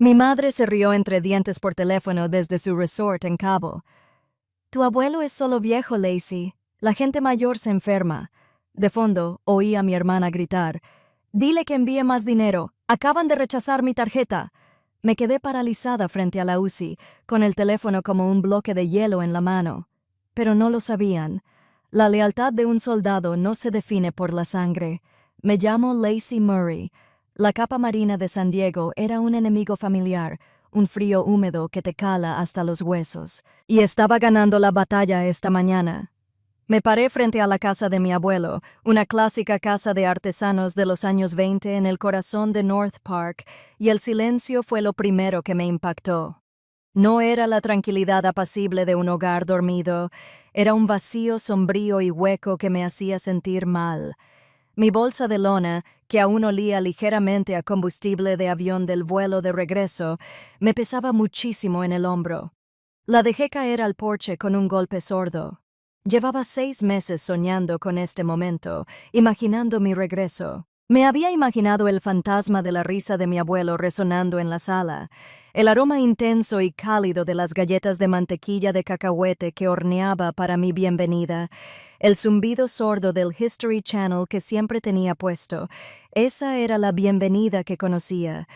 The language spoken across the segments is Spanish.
Mi madre se rió entre dientes por teléfono desde su resort en Cabo. Tu abuelo es solo viejo, Lacey. La gente mayor se enferma. De fondo, oí a mi hermana gritar. Dile que envíe más dinero. Acaban de rechazar mi tarjeta. Me quedé paralizada frente a la UCI, con el teléfono como un bloque de hielo en la mano. Pero no lo sabían. La lealtad de un soldado no se define por la sangre. Me llamo Lacey Murray. La capa marina de San Diego era un enemigo familiar, un frío húmedo que te cala hasta los huesos. Y estaba ganando la batalla esta mañana. Me paré frente a la casa de mi abuelo, una clásica casa de artesanos de los años 20 en el corazón de North Park, y el silencio fue lo primero que me impactó. No era la tranquilidad apacible de un hogar dormido, era un vacío sombrío y hueco que me hacía sentir mal. Mi bolsa de lona, que aún olía ligeramente a combustible de avión del vuelo de regreso, me pesaba muchísimo en el hombro. La dejé caer al porche con un golpe sordo. Llevaba 6 meses soñando con este momento, imaginando mi regreso. Me había imaginado el fantasma de la risa de mi abuelo resonando en la sala, el aroma intenso y cálido de las galletas de mantequilla de cacahuete que horneaba para mi bienvenida, el zumbido sordo del History Channel que siempre tenía puesto. Esa era la bienvenida que conocía.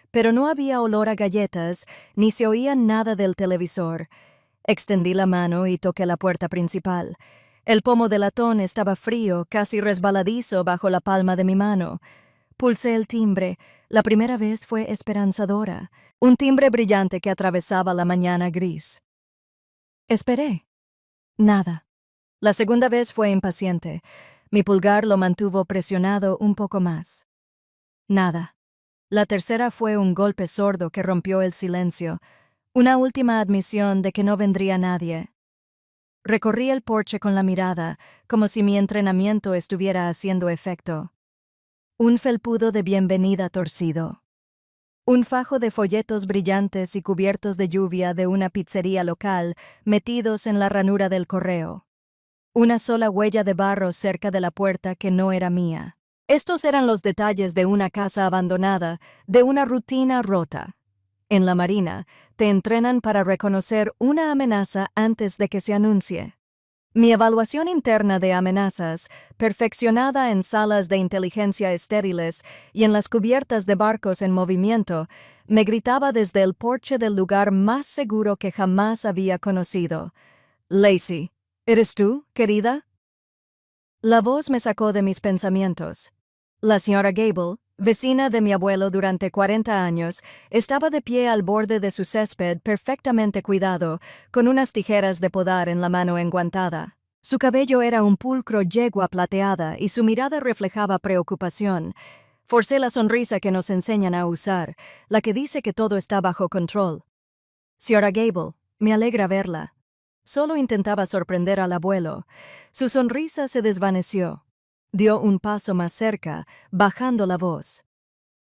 Pero no había olor a galletas, ni se oía nada del televisor. Extendí la mano y toqué la puerta principal. El pomo de latón estaba frío, casi resbaladizo bajo la palma de mi mano. Pulsé el timbre. La primera vez fue esperanzadora. Un timbre brillante que atravesaba la mañana gris. Esperé. Nada. La segunda vez fue impaciente. Mi pulgar lo mantuvo presionado un poco más. Nada. La tercera fue un golpe sordo que rompió el silencio. Una última admisión de que no vendría nadie. Recorrí el porche con la mirada, como si mi entrenamiento estuviera haciendo efecto. Un felpudo de bienvenida torcido. Un fajo de folletos brillantes y cubiertos de lluvia de una pizzería local metidos en la ranura del correo. Una sola huella de barro cerca de la puerta que no era mía. Estos eran los detalles de una casa abandonada, de una rutina rota. En la Marina, te entrenan para reconocer una amenaza antes de que se anuncie. Mi evaluación interna de amenazas, perfeccionada en salas de inteligencia estériles y en las cubiertas de barcos en movimiento, me gritaba desde el porche del lugar más seguro que jamás había conocido. Lacey, ¿eres tú, querida? La voz me sacó de mis pensamientos. La señora Gable, vecina de mi abuelo durante 40 años, estaba de pie al borde de su césped perfectamente cuidado, con unas tijeras de podar en la mano enguantada. Su cabello era un pulcro yegua plateada y su mirada reflejaba preocupación. Forcé la sonrisa que nos enseñan a usar, la que dice que todo está bajo control. Señora Gable, me alegra verla. Solo intentaba sorprender al abuelo. Su sonrisa se desvaneció. Dio un paso más cerca, bajando la voz.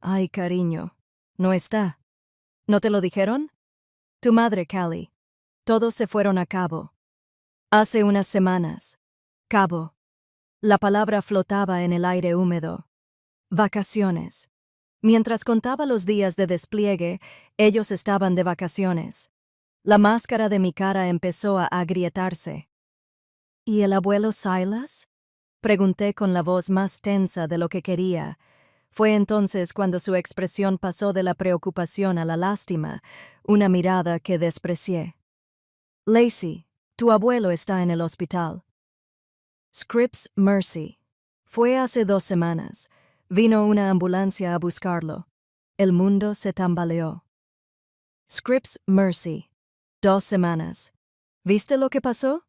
Ay, cariño, no está. ¿No te lo dijeron? Tu madre, Callie. Todos se fueron a Cabo. Hace unas semanas. Cabo. La palabra flotaba en el aire húmedo. Vacaciones. Mientras contaba los días de despliegue, ellos estaban de vacaciones. La máscara de mi cara empezó a agrietarse. ¿Y el abuelo Silas? Pregunté con la voz más tensa de lo que quería. Fue entonces cuando su expresión pasó de la preocupación a la lástima, una mirada que desprecié. Lacey, tu abuelo está en el hospital. Scripps Mercy. Fue hace 2 semanas. Vino una ambulancia a buscarlo. El mundo se tambaleó. Scripps Mercy. 2 semanas. ¿Viste lo que pasó?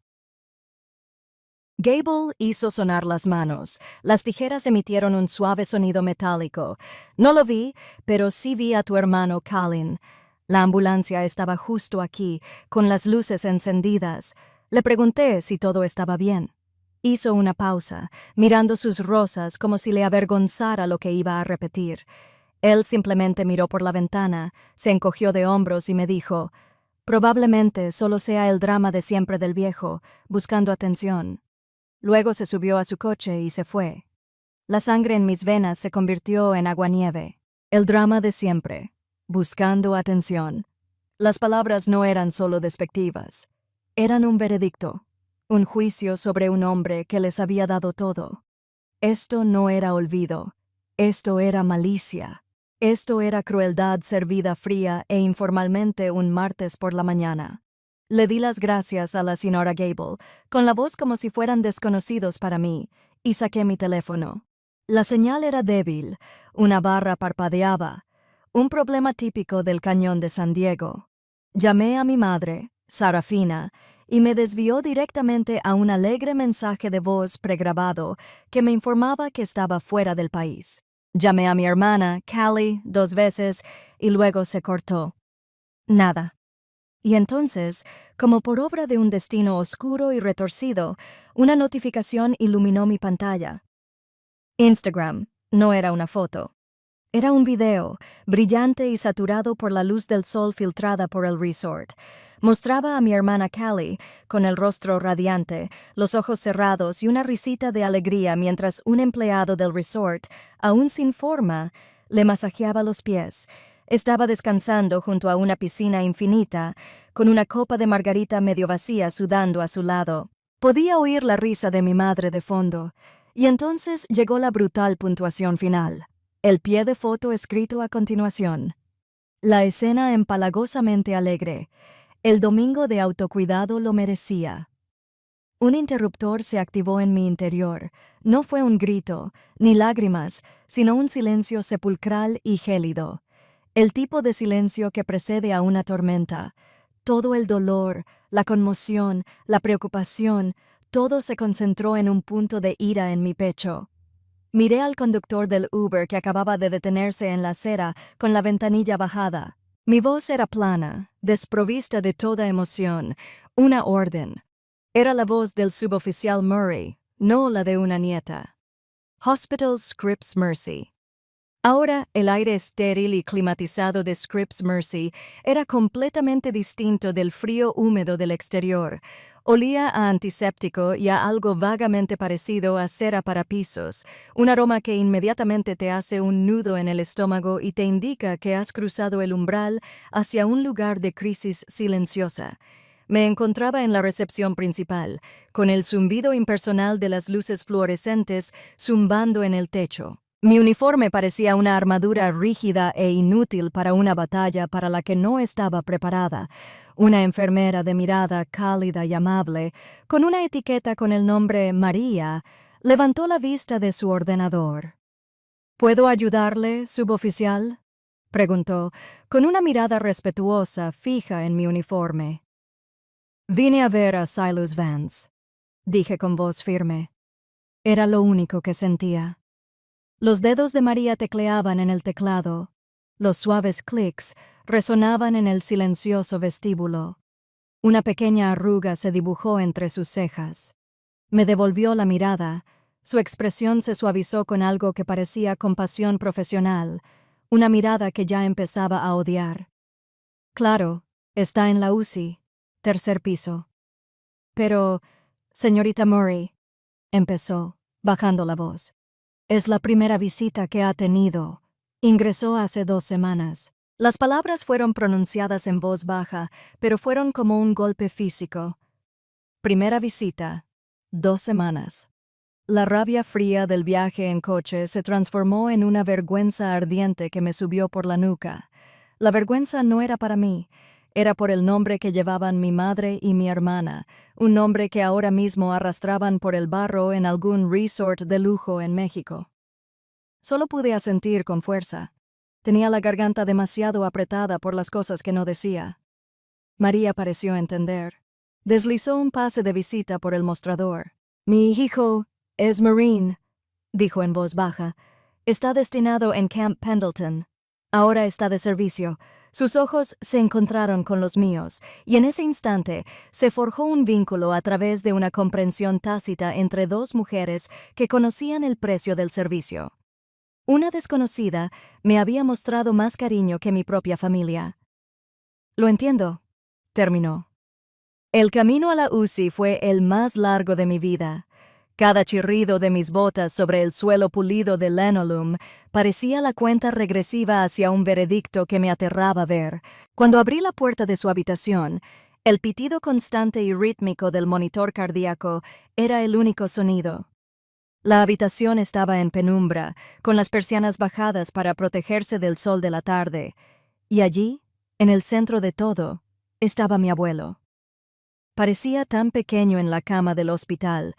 Gable hizo sonar las manos. Las tijeras emitieron un suave sonido metálico. No lo vi, pero sí vi a tu hermano Colin. La ambulancia estaba justo aquí, con las luces encendidas. Le pregunté si todo estaba bien. Hizo una pausa, mirando sus rosas como si le avergonzara lo que iba a repetir. Él simplemente miró por la ventana, se encogió de hombros y me dijo, probablemente solo sea el drama de siempre del viejo, buscando atención. Luego se subió a su coche y se fue. La sangre en mis venas se convirtió en aguanieve. El drama de siempre. buscando atención. Las palabras no eran solo despectivas, eran un veredicto, un juicio sobre un hombre que les había dado todo. Esto no era olvido, esto era malicia, esto era crueldad servida fría e informalmente un martes por la mañana. Le di las gracias a la señora Gable, con la voz como si fueran desconocidos para mí, y saqué mi teléfono. La señal era débil, una barra parpadeaba, un problema típico del cañón de San Diego. Llamé a mi madre, Sarafina, y me desvió directamente a un alegre mensaje de voz pregrabado que me informaba que estaba fuera del país. Llamé a mi hermana, Callie, 2 veces, y luego se cortó. Nada. Y entonces, como por obra de un destino oscuro y retorcido, una notificación iluminó mi pantalla. Instagram, no era una foto. Era un video, brillante y saturado por la luz del sol filtrada por el resort. Mostraba a mi hermana Callie, con el rostro radiante, los ojos cerrados y una risita de alegría mientras un empleado del resort, aún sin forma, le masajeaba los pies. Estaba descansando junto a una piscina infinita, con una copa de margarita medio vacía sudando a su lado. Podía oír la risa de mi madre de fondo, y entonces llegó la brutal puntuación final. El pie de foto escrito a continuación. La escena empalagosamente alegre. El domingo de autocuidado lo merecía. Un interruptor se activó en mi interior. No fue un grito, ni lágrimas, sino un silencio sepulcral y gélido. El tipo de silencio que precede a una tormenta. Todo el dolor, la conmoción, la preocupación, todo se concentró en un punto de ira en mi pecho. Miré al conductor del Uber que acababa de detenerse en la acera con la ventanilla bajada. Mi voz era plana, desprovista de toda emoción, una orden. Era la voz del suboficial Murray, no la de una nieta. Hospital Scripps Mercy. Ahora, el aire estéril y climatizado de Scripps Mercy era completamente distinto del frío húmedo del exterior. Olía a antiséptico y a algo vagamente parecido a cera para pisos, un aroma que inmediatamente te hace un nudo en el estómago y te indica que has cruzado el umbral hacia un lugar de crisis silenciosa. Me encontraba en la recepción principal, con el zumbido impersonal de las luces fluorescentes zumbando en el techo. Mi uniforme parecía una armadura rígida e inútil para una batalla para la que no estaba preparada. Una enfermera de mirada cálida y amable, con una etiqueta con el nombre María, levantó la vista de su ordenador. ¿Puedo ayudarle, suboficial?, preguntó, con una mirada respetuosa fija en mi uniforme. Vine a ver a Silas Vance, dije con voz firme. Era lo único que sentía. Los dedos de María tecleaban en el teclado. Los suaves clics resonaban en el silencioso vestíbulo. Una pequeña arruga se dibujó entre sus cejas. Me devolvió la mirada. Su expresión se suavizó con algo que parecía compasión profesional, una mirada que ya empezaba a odiar. Claro, está en la UCI, 3er piso. Pero, señorita Murray, empezó, bajando la voz. Es la primera visita que ha tenido. Ingresó hace 2 semanas. Las palabras fueron pronunciadas en voz baja, pero fueron como un golpe físico. Primera visita, 2 semanas. La rabia fría del viaje en coche se transformó en una vergüenza ardiente que me subió por la nuca. La vergüenza no era para mí, era por el nombre que llevaban mi madre y mi hermana, un nombre que ahora mismo arrastraban por el barro en algún resort de lujo en México. Solo pude asentir con fuerza. Tenía la garganta demasiado apretada por las cosas que no decía. María pareció entender. Deslizó un pase de visita por el mostrador. Mi hijo es Marine, dijo en voz baja. Está destinado en Camp Pendleton. Ahora está de servicio. Sus ojos se encontraron con los míos, y en ese instante se forjó un vínculo a través de una comprensión tácita entre 2 mujeres que conocían el precio del servicio. Una desconocida me había mostrado más cariño que mi propia familia. Lo entiendo, terminó. El camino a la UCI fue el más largo de mi vida. Cada chirrido de mis botas sobre el suelo pulido de linoleum parecía la cuenta regresiva hacia un veredicto que me aterraba ver. Cuando abrí la puerta de su habitación, el pitido constante y rítmico del monitor cardíaco era el único sonido. La habitación estaba en penumbra, con las persianas bajadas para protegerse del sol de la tarde, y allí, en el centro de todo, estaba mi abuelo. Parecía tan pequeño en la cama del hospital,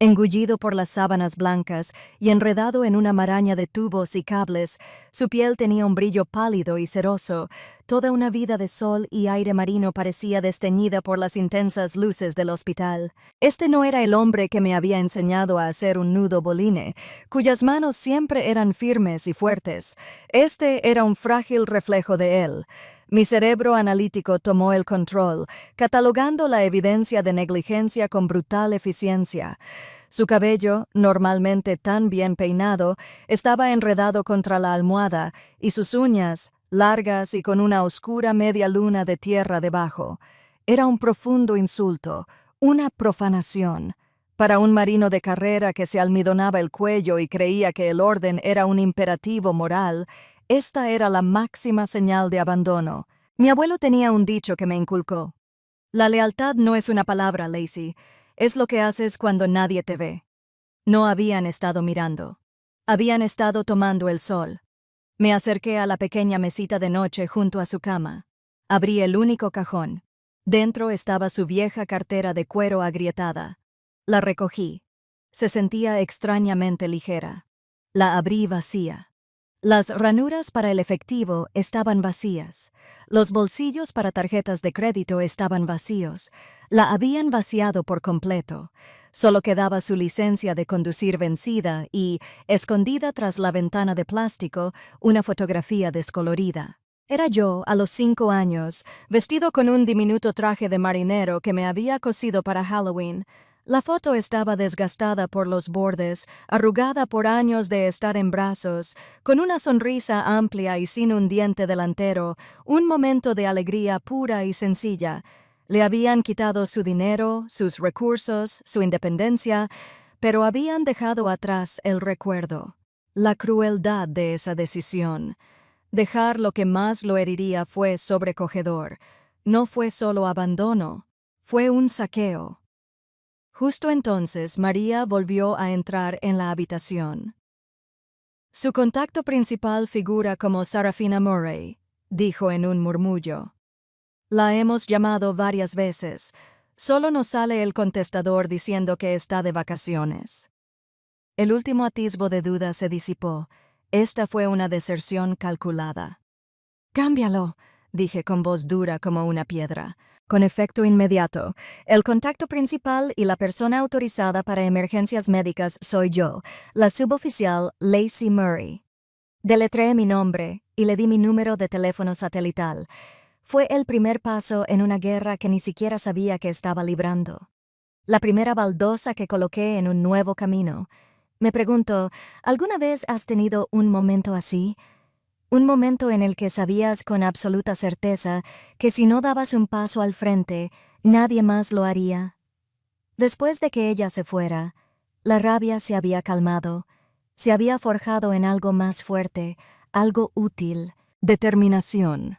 engullido por las sábanas blancas y enredado en una maraña de tubos y cables. Su piel tenía un brillo pálido y ceroso. Toda una vida de sol y aire marino parecía desteñida por las intensas luces del hospital. Este no era el hombre que me había enseñado a hacer un nudo boline, cuyas manos siempre eran firmes y fuertes. Este era un frágil reflejo de él. Mi cerebro analítico tomó el control, catalogando la evidencia de negligencia con brutal eficiencia. Su cabello, normalmente tan bien peinado, estaba enredado contra la almohada, y sus uñas, largas y con una oscura media luna de tierra debajo. Era un profundo insulto, una profanación. Para un marino de carrera que se almidonaba el cuello y creía que el orden era un imperativo moral, esta era la máxima señal de abandono. Mi abuelo tenía un dicho que me inculcó. La lealtad no es una palabra, Lacey. Es lo que haces cuando nadie te ve. No habían estado mirando. Habían estado tomando el sol. Me acerqué a la pequeña mesita de noche junto a su cama. Abrí el único cajón. Dentro estaba su vieja cartera de cuero agrietada. La recogí. Se sentía extrañamente ligera. La abrí vacía. Las ranuras para el efectivo estaban vacías. Los bolsillos para tarjetas de crédito estaban vacíos. La habían vaciado por completo. Solo quedaba su licencia de conducir vencida y, escondida tras la ventana de plástico, una fotografía descolorida. Era yo, a los 5 años, vestido con un diminuto traje de marinero que me había cosido para Halloween. La foto estaba desgastada por los bordes, arrugada por años de estar en brazos, con una sonrisa amplia y sin un diente delantero, un momento de alegría pura y sencilla. Le habían quitado su dinero, sus recursos, su independencia, pero habían dejado atrás el recuerdo, la crueldad de esa decisión. Dejar lo que más lo heriría fue sobrecogedor. No fue solo abandono, fue un saqueo. Justo entonces María volvió a entrar en la habitación. Su contacto principal figura como Sarafina Murray, dijo en un murmullo. La hemos llamado varias veces. Solo nos sale el contestador diciendo que está de vacaciones. El último atisbo de duda se disipó. Esta fue una deserción calculada. «Cámbialo», dije con voz dura como una piedra. Con efecto inmediato, el contacto principal y la persona autorizada para emergencias médicas soy yo, la suboficial Lacey Murray. Deletreé mi nombre y le di mi número de teléfono satelital. Fue el primer paso en una guerra que ni siquiera sabía que estaba librando. La primera baldosa que coloqué en un nuevo camino. Me pregunto, ¿alguna vez has tenido un momento así? Un momento en el que sabías con absoluta certeza que si no dabas un paso al frente, nadie más lo haría. Después de que ella se fuera, la rabia se había calmado, se había forjado en algo más fuerte, algo útil, determinación.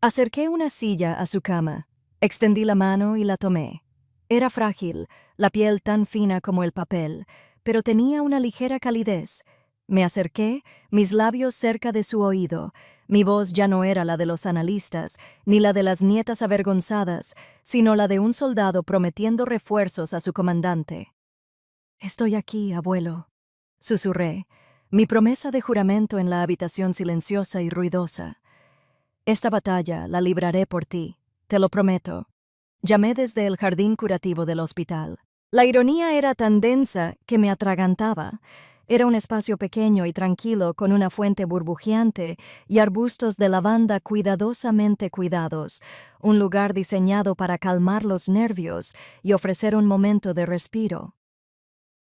Acerqué una silla a su cama, extendí la mano y la tomé. Era frágil, la piel tan fina como el papel, pero tenía una ligera calidez. Me acerqué, mis labios cerca de su oído. Mi voz ya no era la de los analistas, ni la de las nietas avergonzadas, sino la de un soldado prometiendo refuerzos a su comandante. «Estoy aquí, abuelo», susurré, mi promesa de juramento en la habitación silenciosa y ruidosa. «Esta batalla la libraré por ti, te lo prometo». Llamé desde el jardín curativo del hospital. La ironía era tan densa que me atragantaba. Era un espacio pequeño y tranquilo con una fuente burbujeante y arbustos de lavanda cuidadosamente cuidados, un lugar diseñado para calmar los nervios y ofrecer un momento de respiro.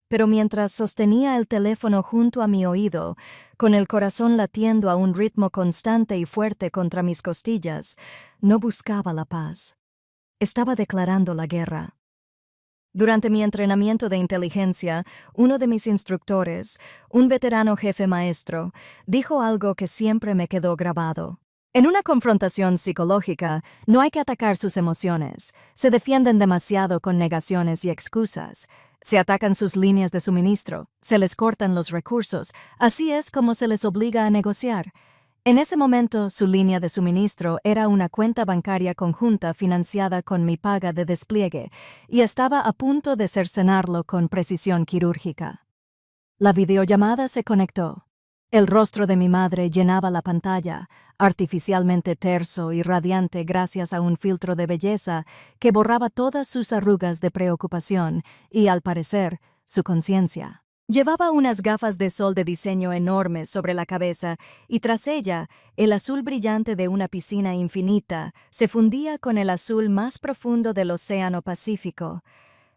Pero mientras sostenía el teléfono junto a mi oído, con el corazón latiendo a un ritmo constante y fuerte contra mis costillas, no buscaba la paz. Estaba declarando la guerra. Durante mi entrenamiento de inteligencia, uno de mis instructores, un veterano jefe maestro, dijo algo que siempre me quedó grabado. En una confrontación psicológica, no hay que atacar sus emociones. Se defienden demasiado con negaciones y excusas. Se atacan sus líneas de suministro, se les cortan los recursos. Así es como se les obliga a negociar. En ese momento, su línea de suministro era una cuenta bancaria conjunta financiada con mi paga de despliegue y estaba a punto de cercenarlo con precisión quirúrgica. La videollamada se conectó. El rostro de mi madre llenaba la pantalla, artificialmente terso y radiante gracias a un filtro de belleza que borraba todas sus arrugas de preocupación y, al parecer, su conciencia. Llevaba unas gafas de sol de diseño enormes sobre la cabeza y tras ella, el azul brillante de una piscina infinita se fundía con el azul más profundo del Océano Pacífico.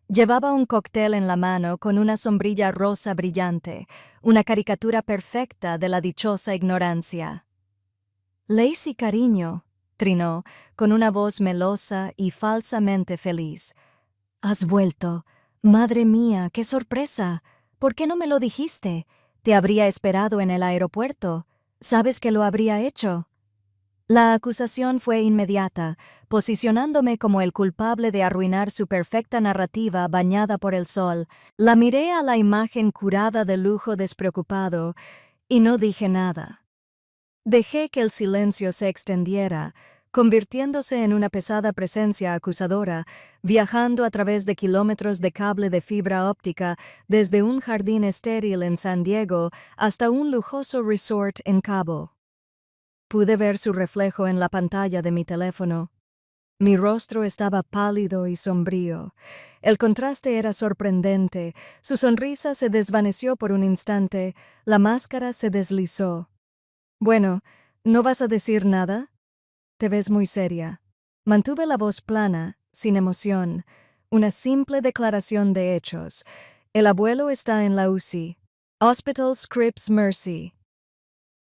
Llevaba un cóctel en la mano con una sombrilla rosa brillante, una caricatura perfecta de la dichosa ignorancia. «Lacey, cariño», trinó, con una voz melosa y falsamente feliz. «Has vuelto. Madre mía, qué sorpresa. ¿Por qué no me lo dijiste? Te habría esperado en el aeropuerto. ¿Sabes que lo habría hecho?» La acusación fue inmediata, posicionándome como el culpable de arruinar su perfecta narrativa bañada por el sol. La miré a la imagen curada de lujo despreocupado y no dije nada. Dejé que el silencio se extendiera, convirtiéndose en una pesada presencia acusadora, viajando a través de kilómetros de cable de fibra óptica desde un jardín estéril en San Diego hasta un lujoso resort en Cabo. Pude ver su reflejo en la pantalla de mi teléfono. Mi rostro estaba pálido y sombrío. El contraste era sorprendente. Su sonrisa se desvaneció por un instante. La máscara se deslizó. «Bueno, ¿no vas a decir nada? Te ves muy seria». Mantuve la voz plana, sin emoción. Una simple declaración de hechos. El abuelo está en la UCI. Hospital Scripps Mercy.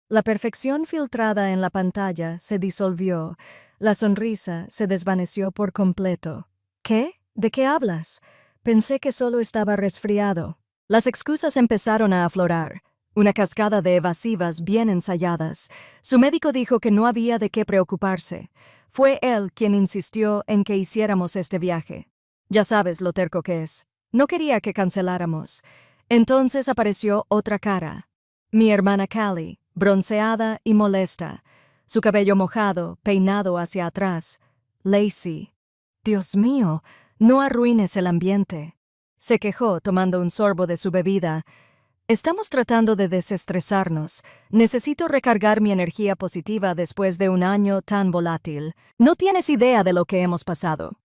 La perfección filtrada en la pantalla se disolvió. La sonrisa se desvaneció por completo. «¿Qué? ¿De qué hablas?» Pensé que solo estaba resfriado. Las excusas empezaron a aflorar. Una cascada de evasivas bien ensayadas. Su médico dijo que no había de qué preocuparse. Fue él quien insistió en que hiciéramos este viaje. Ya sabes lo terco que es. No quería que canceláramos. Entonces apareció otra cara. Mi hermana Callie, bronceada y molesta. Su cabello mojado, peinado hacia atrás. Lacey. «Dios mío, no arruines el ambiente», se quejó tomando un sorbo de su bebida. «Estamos tratando de desestresarnos. Necesito recargar mi energía positiva después de un año tan volátil. No tienes idea de lo que hemos pasado.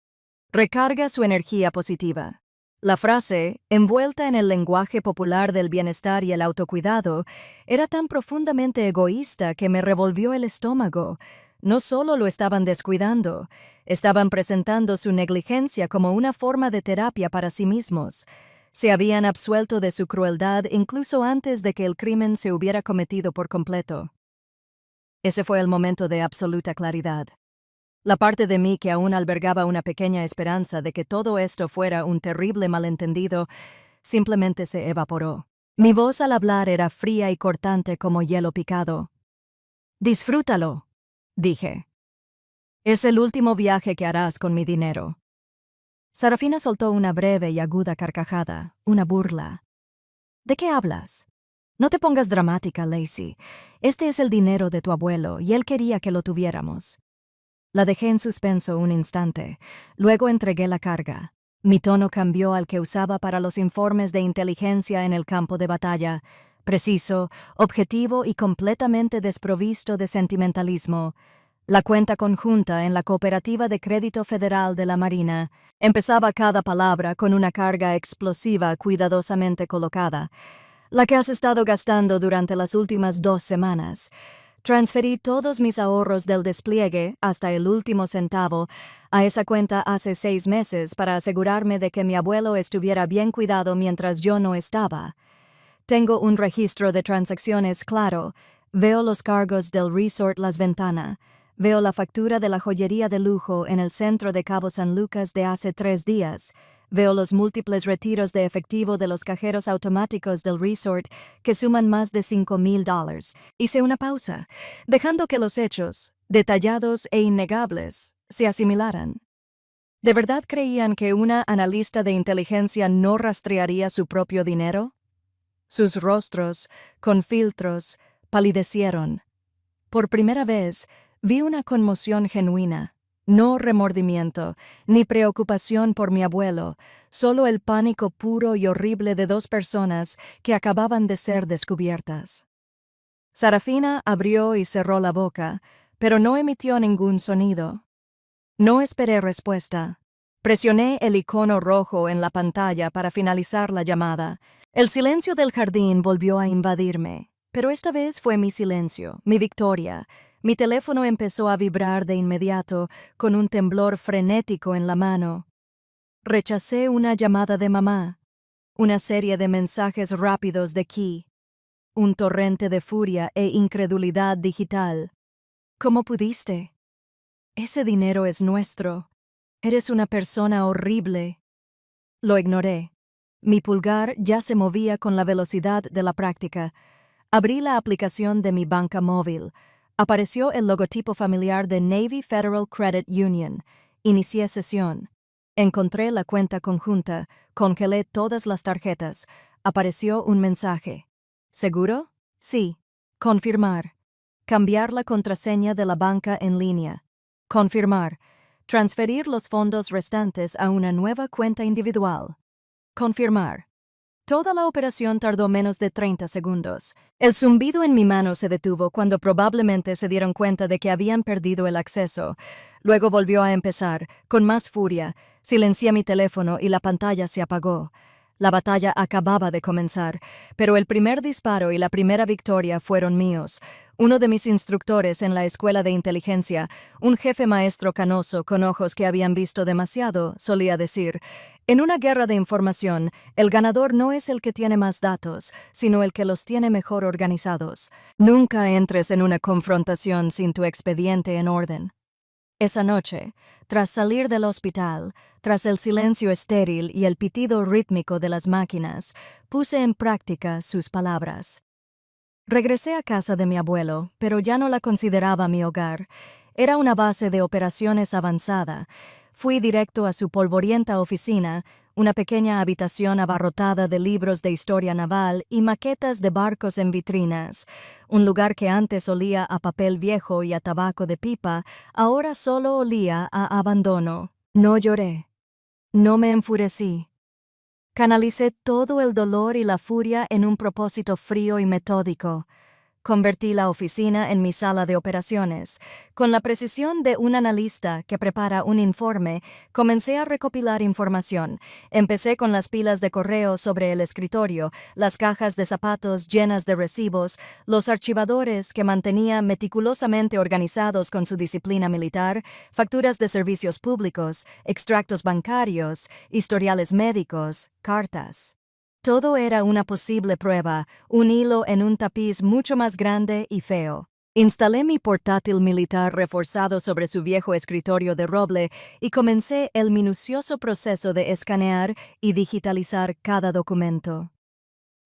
Recarga su energía positiva». La frase, envuelta en el lenguaje popular del bienestar y el autocuidado, era tan profundamente egoísta que me revolvió el estómago. No solo lo estaban descuidando, estaban presentando su negligencia como una forma de terapia para sí mismos. Se habían absuelto de su crueldad incluso antes de que el crimen se hubiera cometido por completo. Ese fue el momento de absoluta claridad. La parte de mí que aún albergaba una pequeña esperanza de que todo esto fuera un terrible malentendido, simplemente se evaporó. Mi voz al hablar era fría y cortante como hielo picado. «Disfrútalo», dije. «Es el último viaje que harás con mi dinero». Sarafina soltó una breve y aguda carcajada, una burla. «¿De qué hablas? No te pongas dramática, Lacey. Este es el dinero de tu abuelo y él quería que lo tuviéramos». La dejé en suspenso un instante. Luego entregué la carga. Mi tono cambió al que usaba para los informes de inteligencia en el campo de batalla. Preciso, objetivo y completamente desprovisto de sentimentalismo. La cuenta conjunta en la Cooperativa de Crédito Federal de la Marina empezaba cada palabra con una carga explosiva cuidadosamente colocada. «La que has estado gastando durante las últimas 2 semanas». Transferí todos mis ahorros del despliegue, hasta el último centavo, a esa cuenta hace 6 meses para asegurarme de que mi abuelo estuviera bien cuidado mientras yo no estaba. Tengo un registro de transacciones claro. Veo los cargos del resort Las Ventana. Veo la factura de la joyería de lujo en el centro de Cabo San Lucas de hace 3 días. Veo los múltiples retiros de efectivo de los cajeros automáticos del resort que suman más de $5,000. Hice una pausa, dejando que los hechos, detallados e innegables, se asimilaran. ¿De verdad creían que una analista de inteligencia no rastrearía su propio dinero? Sus rostros, con filtros, palidecieron. Por primera vez, vi una conmoción genuina. No remordimiento, ni preocupación por mi abuelo, solo el pánico puro y horrible de dos personas que acababan de ser descubiertas. Sarafina abrió y cerró la boca, pero no emitió ningún sonido. No esperé respuesta. Presioné el icono rojo en la pantalla para finalizar la llamada. El silencio del jardín volvió a invadirme, pero esta vez fue mi silencio, mi victoria. Mi teléfono empezó a vibrar de inmediato, con un temblor frenético en la mano. Rechacé una llamada de mamá, una serie de mensajes rápidos de Key, un torrente de furia e incredulidad digital. ¿Cómo pudiste? Ese dinero es nuestro. Eres una persona horrible. Lo ignoré. Mi pulgar ya se movía con la velocidad de la práctica. Abrí la aplicación de mi banca móvil. Apareció el logotipo familiar de Navy Federal Credit Union. Inicié sesión. Encontré la cuenta conjunta. Congelé todas las tarjetas. Apareció un mensaje. ¿Seguro? Sí. Confirmar. Cambiar la contraseña de la banca en línea. Confirmar. Transferir los fondos restantes a una nueva cuenta individual. Confirmar. Toda la operación tardó menos de 30 segundos. El zumbido en mi mano se detuvo cuando probablemente se dieron cuenta de que habían perdido el acceso. Luego volvió a empezar, con más furia. Silencié mi teléfono y la pantalla se apagó. La batalla acababa de comenzar, pero el primer disparo y la primera victoria fueron míos. Uno de mis instructores en la escuela de inteligencia, un jefe maestro canoso con ojos que habían visto demasiado, solía decir: en una guerra de información, el ganador no es el que tiene más datos, sino el que los tiene mejor organizados. Nunca entres en una confrontación sin tu expediente en orden. Esa noche, tras salir del hospital, tras el silencio estéril y el pitido rítmico de las máquinas, puse en práctica sus palabras. Regresé a casa de mi abuelo, pero ya no la consideraba mi hogar. Era una base de operaciones avanzada. Fui directo a su polvorienta oficina, una pequeña habitación abarrotada de libros de historia naval y maquetas de barcos en vitrinas. Un lugar que antes olía a papel viejo y a tabaco de pipa, ahora solo olía a abandono. No lloré. No me enfurecí. Canalicé todo el dolor y la furia en un propósito frío y metódico. Convertí la oficina en mi sala de operaciones. Con la precisión de un analista que prepara un informe, comencé a recopilar información. Empecé con las pilas de correo sobre el escritorio, las cajas de zapatos llenas de recibos, los archivadores que mantenía meticulosamente organizados con su disciplina militar, facturas de servicios públicos, extractos bancarios, historiales médicos, cartas. Todo era una posible prueba, un hilo en un tapiz mucho más grande y feo. Instalé mi portátil militar reforzado sobre su viejo escritorio de roble y comencé el minucioso proceso de escanear y digitalizar cada documento.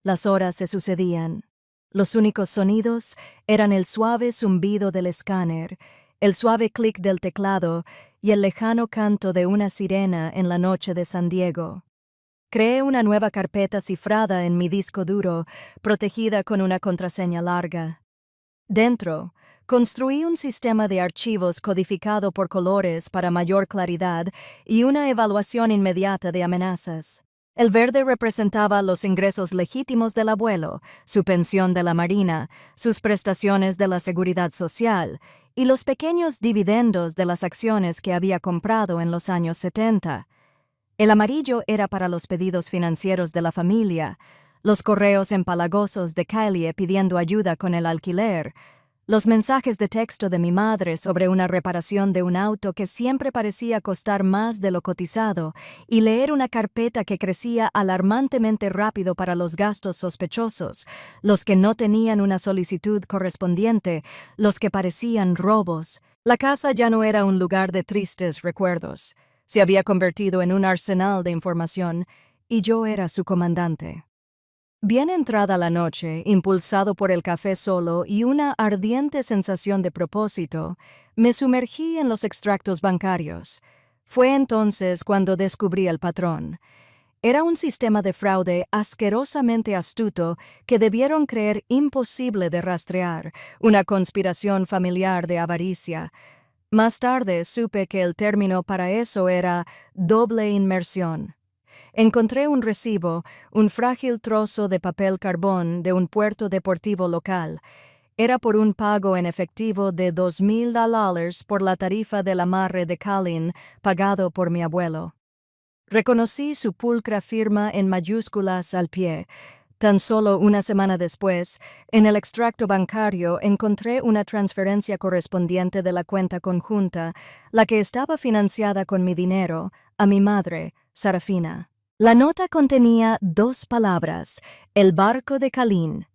Las horas se sucedían. Los únicos sonidos eran el suave zumbido del escáner, el suave clic del teclado y el lejano canto de una sirena en la noche de San Diego. Creé una nueva carpeta cifrada en mi disco duro, protegida con una contraseña larga. Dentro, construí un sistema de archivos codificado por colores para mayor claridad y una evaluación inmediata de amenazas. El verde representaba los ingresos legítimos del abuelo, su pensión de la Marina, sus prestaciones de la Seguridad Social y los pequeños dividendos de las acciones que había comprado en los años 70. El amarillo era para los pedidos financieros de la familia, los correos empalagosos de Kylie pidiendo ayuda con el alquiler, los mensajes de texto de mi madre sobre una reparación de un auto que siempre parecía costar más de lo cotizado, y leer una carpeta que crecía alarmantemente rápido para los gastos sospechosos, los que no tenían una solicitud correspondiente, los que parecían robos. La casa ya no era un lugar de tristes recuerdos. Se había convertido en un arsenal de información y yo era su comandante. Bien entrada la noche, impulsado por el café solo y una ardiente sensación de propósito, me sumergí en los extractos bancarios. Fue entonces cuando descubrí el patrón. Era un sistema de fraude asquerosamente astuto que debieron creer imposible de rastrear, una conspiración familiar de avaricia. Más tarde supe que el término para eso era doble inmersión. Encontré un recibo, un frágil trozo de papel carbón de un puerto deportivo local. Era por un pago en efectivo de $2,000 por la tarifa del amarre de Kalin pagado por mi abuelo. Reconocí su pulcra firma en mayúsculas al pie. Tan solo una semana después, en el extracto bancario encontré una transferencia correspondiente de la cuenta conjunta, la que estaba financiada con mi dinero, a mi madre, Sarafina. La nota contenía 2 palabras: el barco de Kalin.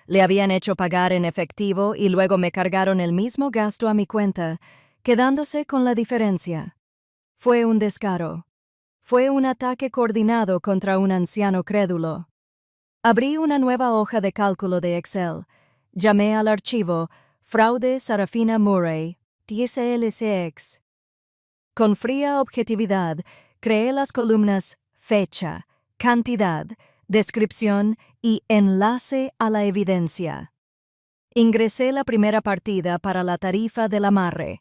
Le habían hecho pagar en efectivo y luego me cargaron el mismo gasto a mi cuenta, quedándose con la diferencia. Fue un descaro. Fue un ataque coordinado contra un anciano crédulo. Abrí una nueva hoja de cálculo de Excel. Llamé al archivo Fraude Sarafina Murray, TSLCX. Con fría objetividad, creé las columnas fecha, cantidad, descripción y enlace a la evidencia. Ingresé la primera partida para la tarifa del amarre.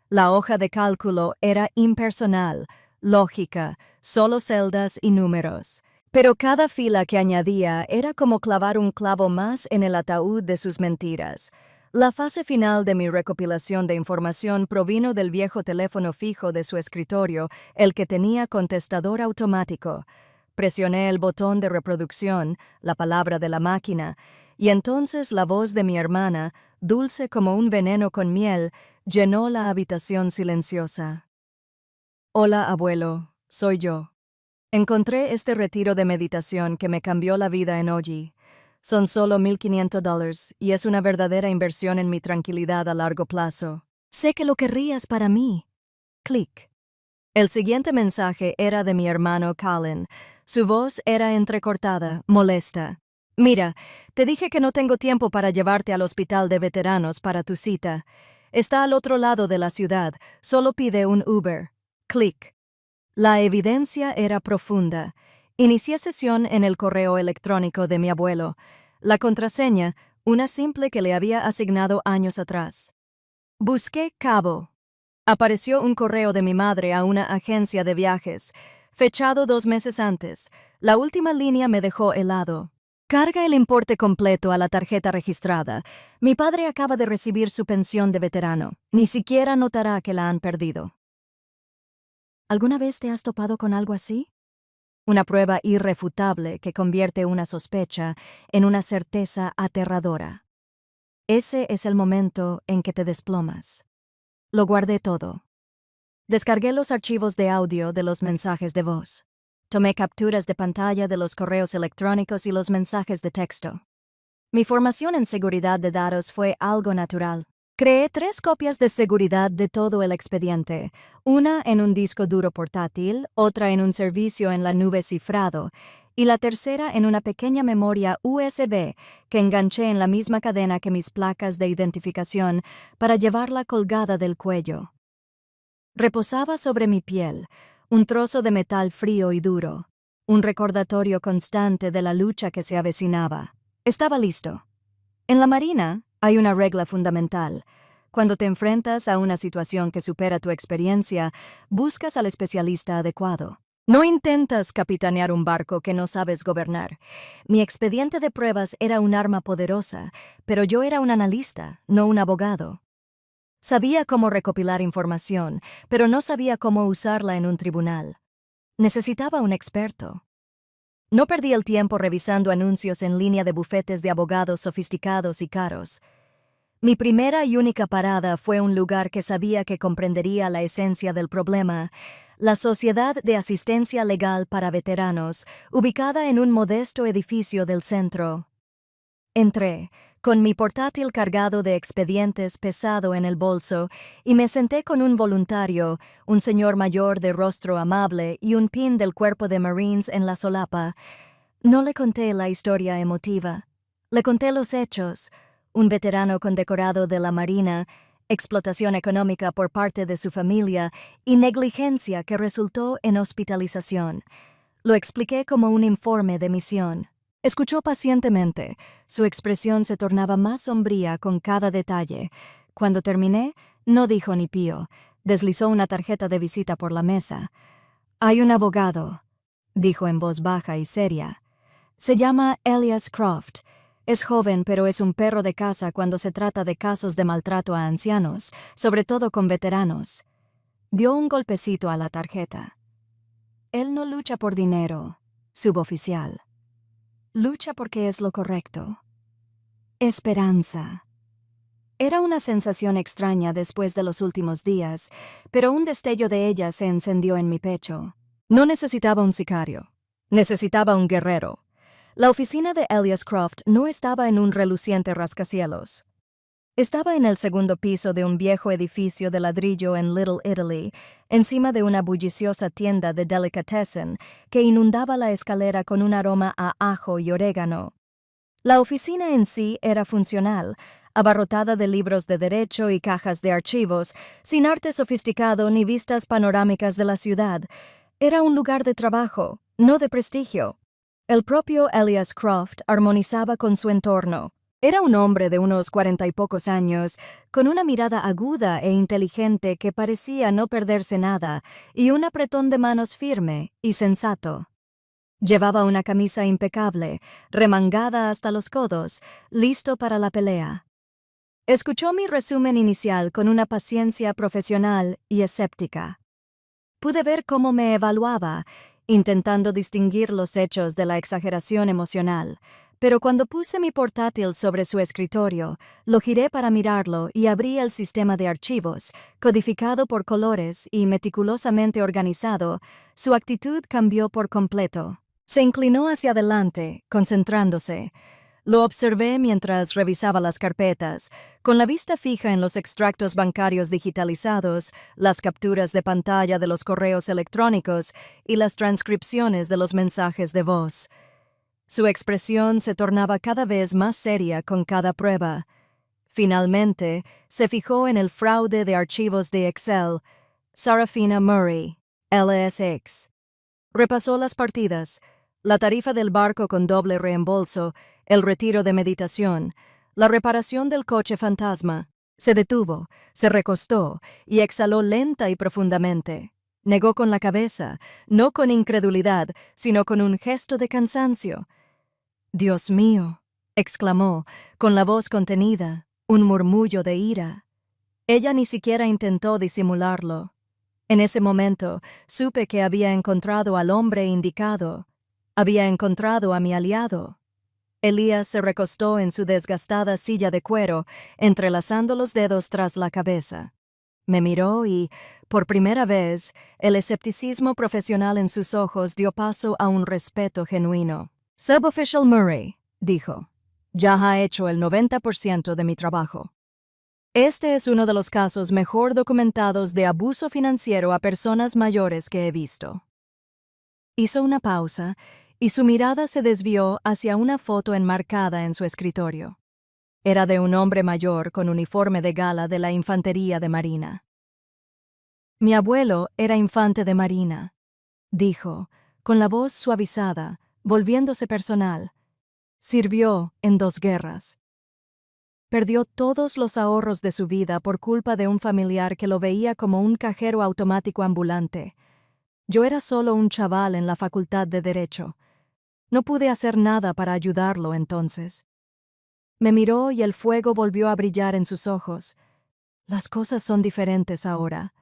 La hoja de cálculo era impersonal, lógica, solo celdas y números. Pero cada fila que añadía era como clavar un clavo más en el ataúd de sus mentiras. La fase final de mi recopilación de información provino del viejo teléfono fijo de su escritorio, el que tenía contestador automático. Presioné el botón de reproducción, la palabra de la máquina, y entonces la voz de mi hermana, dulce como un veneno con miel, llenó la habitación silenciosa. Hola, abuelo, soy yo. Encontré este retiro de meditación que me cambió la vida en Oji. Son solo $1,500 y es una verdadera inversión en mi tranquilidad a largo plazo. Sé que lo querrías para mí. Clic. El siguiente mensaje era de mi hermano Colin. Su voz era entrecortada, molesta. Mira, te dije que no tengo tiempo para llevarte al hospital de veteranos para tu cita. Está al otro lado de la ciudad. Solo pide un Uber. Clic. La evidencia era profunda. Inicié sesión en el correo electrónico de mi abuelo. La contraseña, una simple que le había asignado años atrás. Busqué Cabo. Apareció un correo de mi madre a una agencia de viajes, fechado 2 meses antes. La última línea me dejó helado. Carga el importe completo a la tarjeta registrada. Mi padre acaba de recibir su pensión de veterano. Ni siquiera notará que la han perdido. ¿Alguna vez te has topado con algo así? Una prueba irrefutable que convierte una sospecha en una certeza aterradora. Ese es el momento en que te desplomas. Lo guardé todo. Descargué los archivos de audio de los mensajes de voz. Tomé capturas de pantalla de los correos electrónicos y los mensajes de texto. Mi formación en seguridad de datos fue algo natural. Creé 3 copias de seguridad de todo el expediente, una en un disco duro portátil, otra en un servicio en la nube cifrado, y la tercera en una pequeña memoria USB que enganché en la misma cadena que mis placas de identificación para llevarla colgada del cuello. Reposaba sobre mi piel, un trozo de metal frío y duro, un recordatorio constante de la lucha que se avecinaba. Estaba listo. En la Marina hay una regla fundamental. Cuando te enfrentas a una situación que supera tu experiencia, buscas al especialista adecuado. No intentas capitanear un barco que no sabes gobernar. Mi expediente de pruebas era un arma poderosa, pero yo era un analista, no un abogado. Sabía cómo recopilar información, pero no sabía cómo usarla en un tribunal. Necesitaba un experto. No perdí el tiempo revisando anuncios en línea de bufetes de abogados sofisticados y caros. Mi primera y única parada fue un lugar que sabía que comprendería la esencia del problema, la Sociedad de Asistencia Legal para Veteranos, ubicada en un modesto edificio del centro. Entré, con mi portátil cargado de expedientes pesado en el bolso, y me senté con un voluntario, un señor mayor de rostro amable y un pin del cuerpo de Marines en la solapa. No le conté la historia emotiva. Le conté los hechos: un veterano condecorado de la Marina, explotación económica por parte de su familia y negligencia que resultó en hospitalización. Lo expliqué como un informe de misión. Escuchó pacientemente. Su expresión se tornaba más sombría con cada detalle. Cuando terminé, no dijo ni pío. Deslizó una tarjeta de visita por la mesa. «Hay un abogado», dijo en voz baja y seria. «Se llama Elias Croft. Es joven, pero es un perro de casa cuando se trata de casos de maltrato a ancianos, sobre todo con veteranos». Dio un golpecito a la tarjeta. «Él no lucha por dinero, suboficial. Lucha porque es lo correcto. Esperanza». Era una sensación extraña después de los últimos días, pero un destello de ella se encendió en mi pecho. No necesitaba un sicario. Necesitaba un guerrero. La oficina de Elias Croft no estaba en un reluciente rascacielos. Estaba en el segundo piso de un viejo edificio de ladrillo en Little Italy, encima de una bulliciosa tienda de delicatessen que inundaba la escalera con un aroma a ajo y orégano. La oficina en sí era funcional, abarrotada de libros de derecho y cajas de archivos, sin arte sofisticado ni vistas panorámicas de la ciudad. Era un lugar de trabajo, no de prestigio. El propio Elias Croft armonizaba con su entorno. Era un hombre de unos 40 y pocos años, con una mirada aguda e inteligente que parecía no perderse nada, y un apretón de manos firme y sensato. Llevaba una camisa impecable, remangada hasta los codos, listo para la pelea. Escuchó mi resumen inicial con una paciencia profesional y escéptica. Pude ver cómo me evaluaba, intentando distinguir los hechos de la exageración emocional, pero cuando puse mi portátil sobre su escritorio, lo giré para mirarlo y abrí el sistema de archivos, codificado por colores y meticulosamente organizado. Su actitud cambió por completo. Se inclinó hacia adelante, concentrándose. Lo observé mientras revisaba las carpetas, con la vista fija en los extractos bancarios digitalizados, las capturas de pantalla de los correos electrónicos y las transcripciones de los mensajes de voz. Su expresión se tornaba cada vez más seria con cada prueba. Finalmente, se fijó en el fraude de archivos de Excel, Sarafina Murray, LSX. Repasó las partidas, la tarifa del barco con doble reembolso, el retiro de meditación, la reparación del coche fantasma. Se detuvo, se recostó y exhaló lenta y profundamente. Negó con la cabeza, no con incredulidad, sino con un gesto de cansancio. «Dios mío», exclamó, con la voz contenida, un murmullo de ira. Ella ni siquiera intentó disimularlo. En ese momento, supe que había encontrado al hombre indicado. Había encontrado a mi aliado. Elías se recostó en su desgastada silla de cuero, entrelazando los dedos tras la cabeza. Me miró y, por primera vez, el escepticismo profesional en sus ojos dio paso a un respeto genuino. «Suboficial Murray», dijo, «ya ha hecho el 90% de mi trabajo. Este es uno de los casos mejor documentados de abuso financiero a personas mayores que he visto». Hizo una pausa y su mirada se desvió hacia una foto enmarcada en su escritorio. Era de un hombre mayor con uniforme de gala de la Infantería de Marina. «Mi abuelo era infante de Marina», dijo, con la voz suavizada, volviéndose personal. «Sirvió en 2 guerras. Perdió todos los ahorros de su vida por culpa de un familiar que lo veía como un cajero automático ambulante. Yo era solo un chaval en la Facultad de Derecho. No pude hacer nada para ayudarlo entonces». Me miró y el fuego volvió a brillar en sus ojos. «Las cosas son diferentes ahora».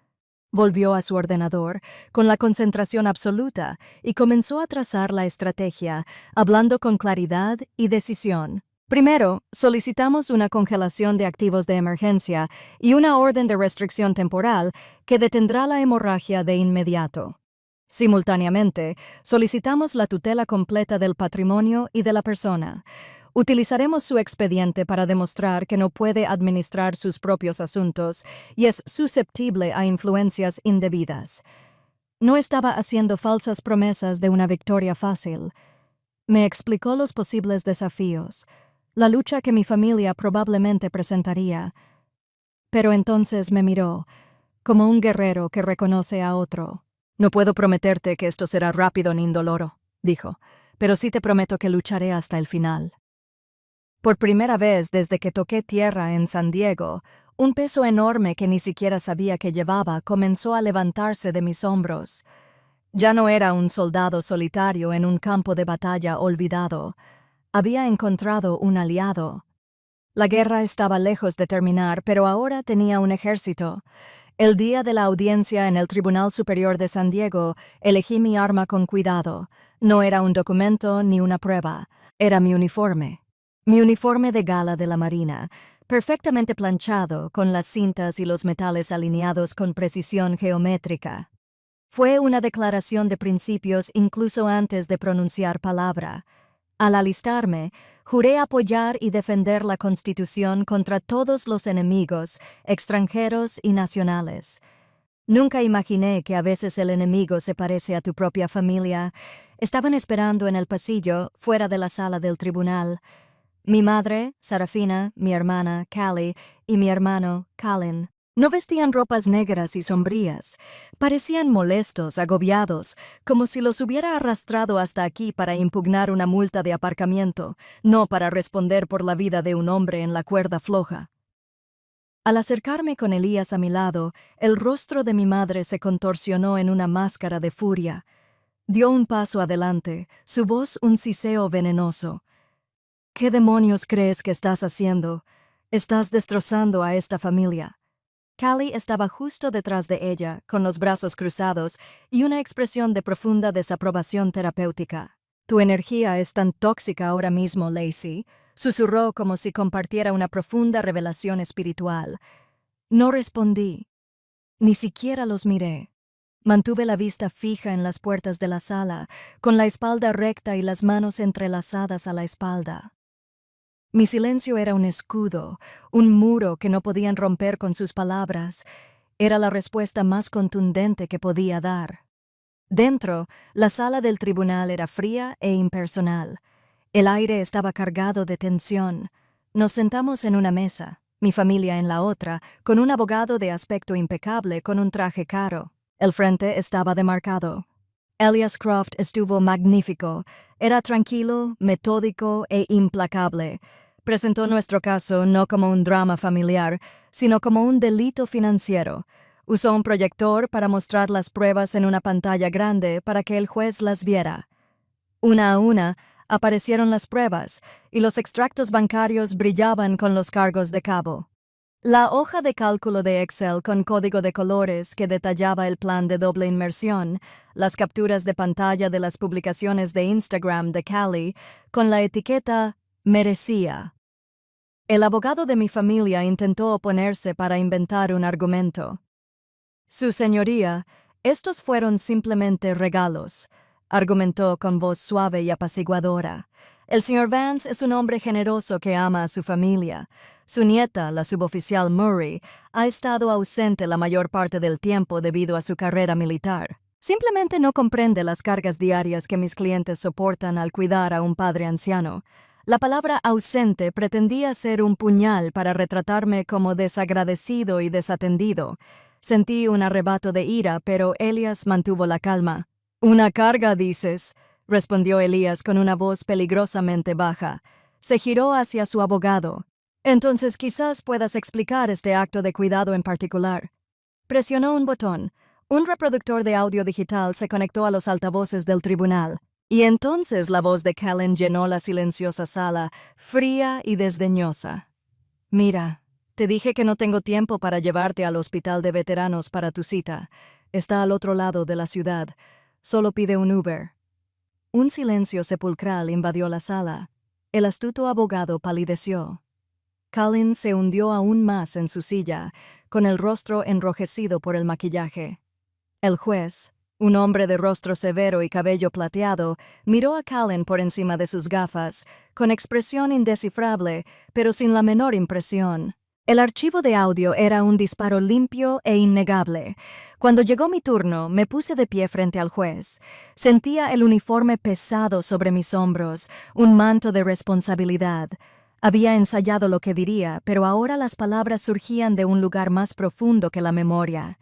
Volvió a su ordenador, con la concentración absoluta, y comenzó a trazar la estrategia, hablando con claridad y decisión. «Primero, solicitamos una congelación de activos de emergencia y una orden de restricción temporal que detendrá la hemorragia de inmediato. Simultáneamente, solicitamos la tutela completa del patrimonio y de la persona. Utilizaremos su expediente para demostrar que no puede administrar sus propios asuntos y es susceptible a influencias indebidas. No estaba haciendo falsas promesas de una victoria fácil. Me explicó los posibles desafíos, la lucha que mi familia probablemente presentaría. Pero entonces me miró, como un guerrero que reconoce a otro. No puedo prometerte que esto será rápido ni indoloro, dijo, pero sí te prometo que lucharé hasta el final. Por primera vez desde que toqué tierra en San Diego, un peso enorme que ni siquiera sabía que llevaba comenzó a levantarse de mis hombros. Ya no era un soldado solitario en un campo de batalla olvidado. Había encontrado un aliado. La guerra estaba lejos de terminar, pero ahora tenía un ejército. El día de la audiencia en el Tribunal Superior de San Diego, elegí mi arma con cuidado. No era un documento ni una prueba. Era mi uniforme. Mi uniforme de gala de la Marina, perfectamente planchado, con las cintas y los metales alineados con precisión geométrica. Fue una declaración de principios incluso antes de pronunciar palabra. Al alistarme, juré apoyar y defender la Constitución contra todos los enemigos, extranjeros y nacionales. Nunca imaginé que a veces el enemigo se parece a tu propia familia. Estaban esperando en el pasillo, fuera de la sala del tribunal. Mi madre, Sarafina, mi hermana, Callie, y mi hermano, Colin. No vestían ropas negras y sombrías. Parecían molestos, agobiados, como si los hubiera arrastrado hasta aquí para impugnar una multa de aparcamiento, no para responder por la vida de un hombre en la cuerda floja. Al acercarme con Elías a mi lado, el rostro de mi madre se contorsionó en una máscara de furia. Dio un paso adelante, su voz un siseo venenoso. ¿Qué demonios crees que estás haciendo? Estás destrozando a esta familia. Callie estaba justo detrás de ella, con los brazos cruzados y una expresión de profunda desaprobación terapéutica. Tu energía es tan tóxica ahora mismo, Lacey, susurró como si compartiera una profunda revelación espiritual. No respondí. Ni siquiera los miré. Mantuve la vista fija en las puertas de la sala, con la espalda recta y las manos entrelazadas a la espalda. Mi silencio era un escudo, un muro que no podían romper con sus palabras. Era la respuesta más contundente que podía dar. Dentro, la sala del tribunal era fría e impersonal. El aire estaba cargado de tensión. Nos sentamos en una mesa, mi familia en la otra, con un abogado de aspecto impecable con un traje caro. El frente estaba demarcado. Elias Croft estuvo magnífico. Era tranquilo, metódico e implacable. Presentó nuestro caso no como un drama familiar, sino como un delito financiero. Usó un proyector para mostrar las pruebas en una pantalla grande para que el juez las viera. Una a una, aparecieron las pruebas, y los extractos bancarios brillaban con los cargos de cabo. La hoja de cálculo de Excel con código de colores que detallaba el plan de doble inmersión, las capturas de pantalla de las publicaciones de Instagram de Callie, con la etiqueta «merecía». El abogado de mi familia intentó oponerse para inventar un argumento. Su señoría, estos fueron simplemente regalos, argumentó con voz suave y apaciguadora. El señor Vance es un hombre generoso que ama a su familia. Su nieta, la suboficial Murray, ha estado ausente la mayor parte del tiempo debido a su carrera militar. Simplemente no comprende las cargas diarias que mis clientes soportan al cuidar a un padre anciano. La palabra ausente pretendía ser un puñal para retratarme como desagradecido y desatendido. Sentí un arrebato de ira, pero Elias mantuvo la calma. «Una carga, dices», respondió Elías con una voz peligrosamente baja. Se giró hacia su abogado. «Entonces quizás puedas explicar este acto de cuidado en particular». Presionó un botón. Un reproductor de audio digital se conectó a los altavoces del tribunal. Y entonces la voz de Callan llenó la silenciosa sala, fría y desdeñosa. «Mira, te dije que no tengo tiempo para llevarte al hospital de veteranos para tu cita. Está al otro lado de la ciudad. Solo pide un Uber». Un silencio sepulcral invadió la sala. El astuto abogado palideció. Colin se hundió aún más en su silla, con el rostro enrojecido por el maquillaje. El juez, Un hombre de rostro severo y cabello plateado miró a Callan por encima de sus gafas, con expresión indescifrable, pero sin la menor impresión. El archivo de audio era un disparo limpio e innegable. Cuando llegó mi turno, me puse de pie frente al juez. Sentía el uniforme pesado sobre mis hombros, un manto de responsabilidad. Había ensayado lo que diría, pero ahora las palabras surgían de un lugar más profundo que la memoria.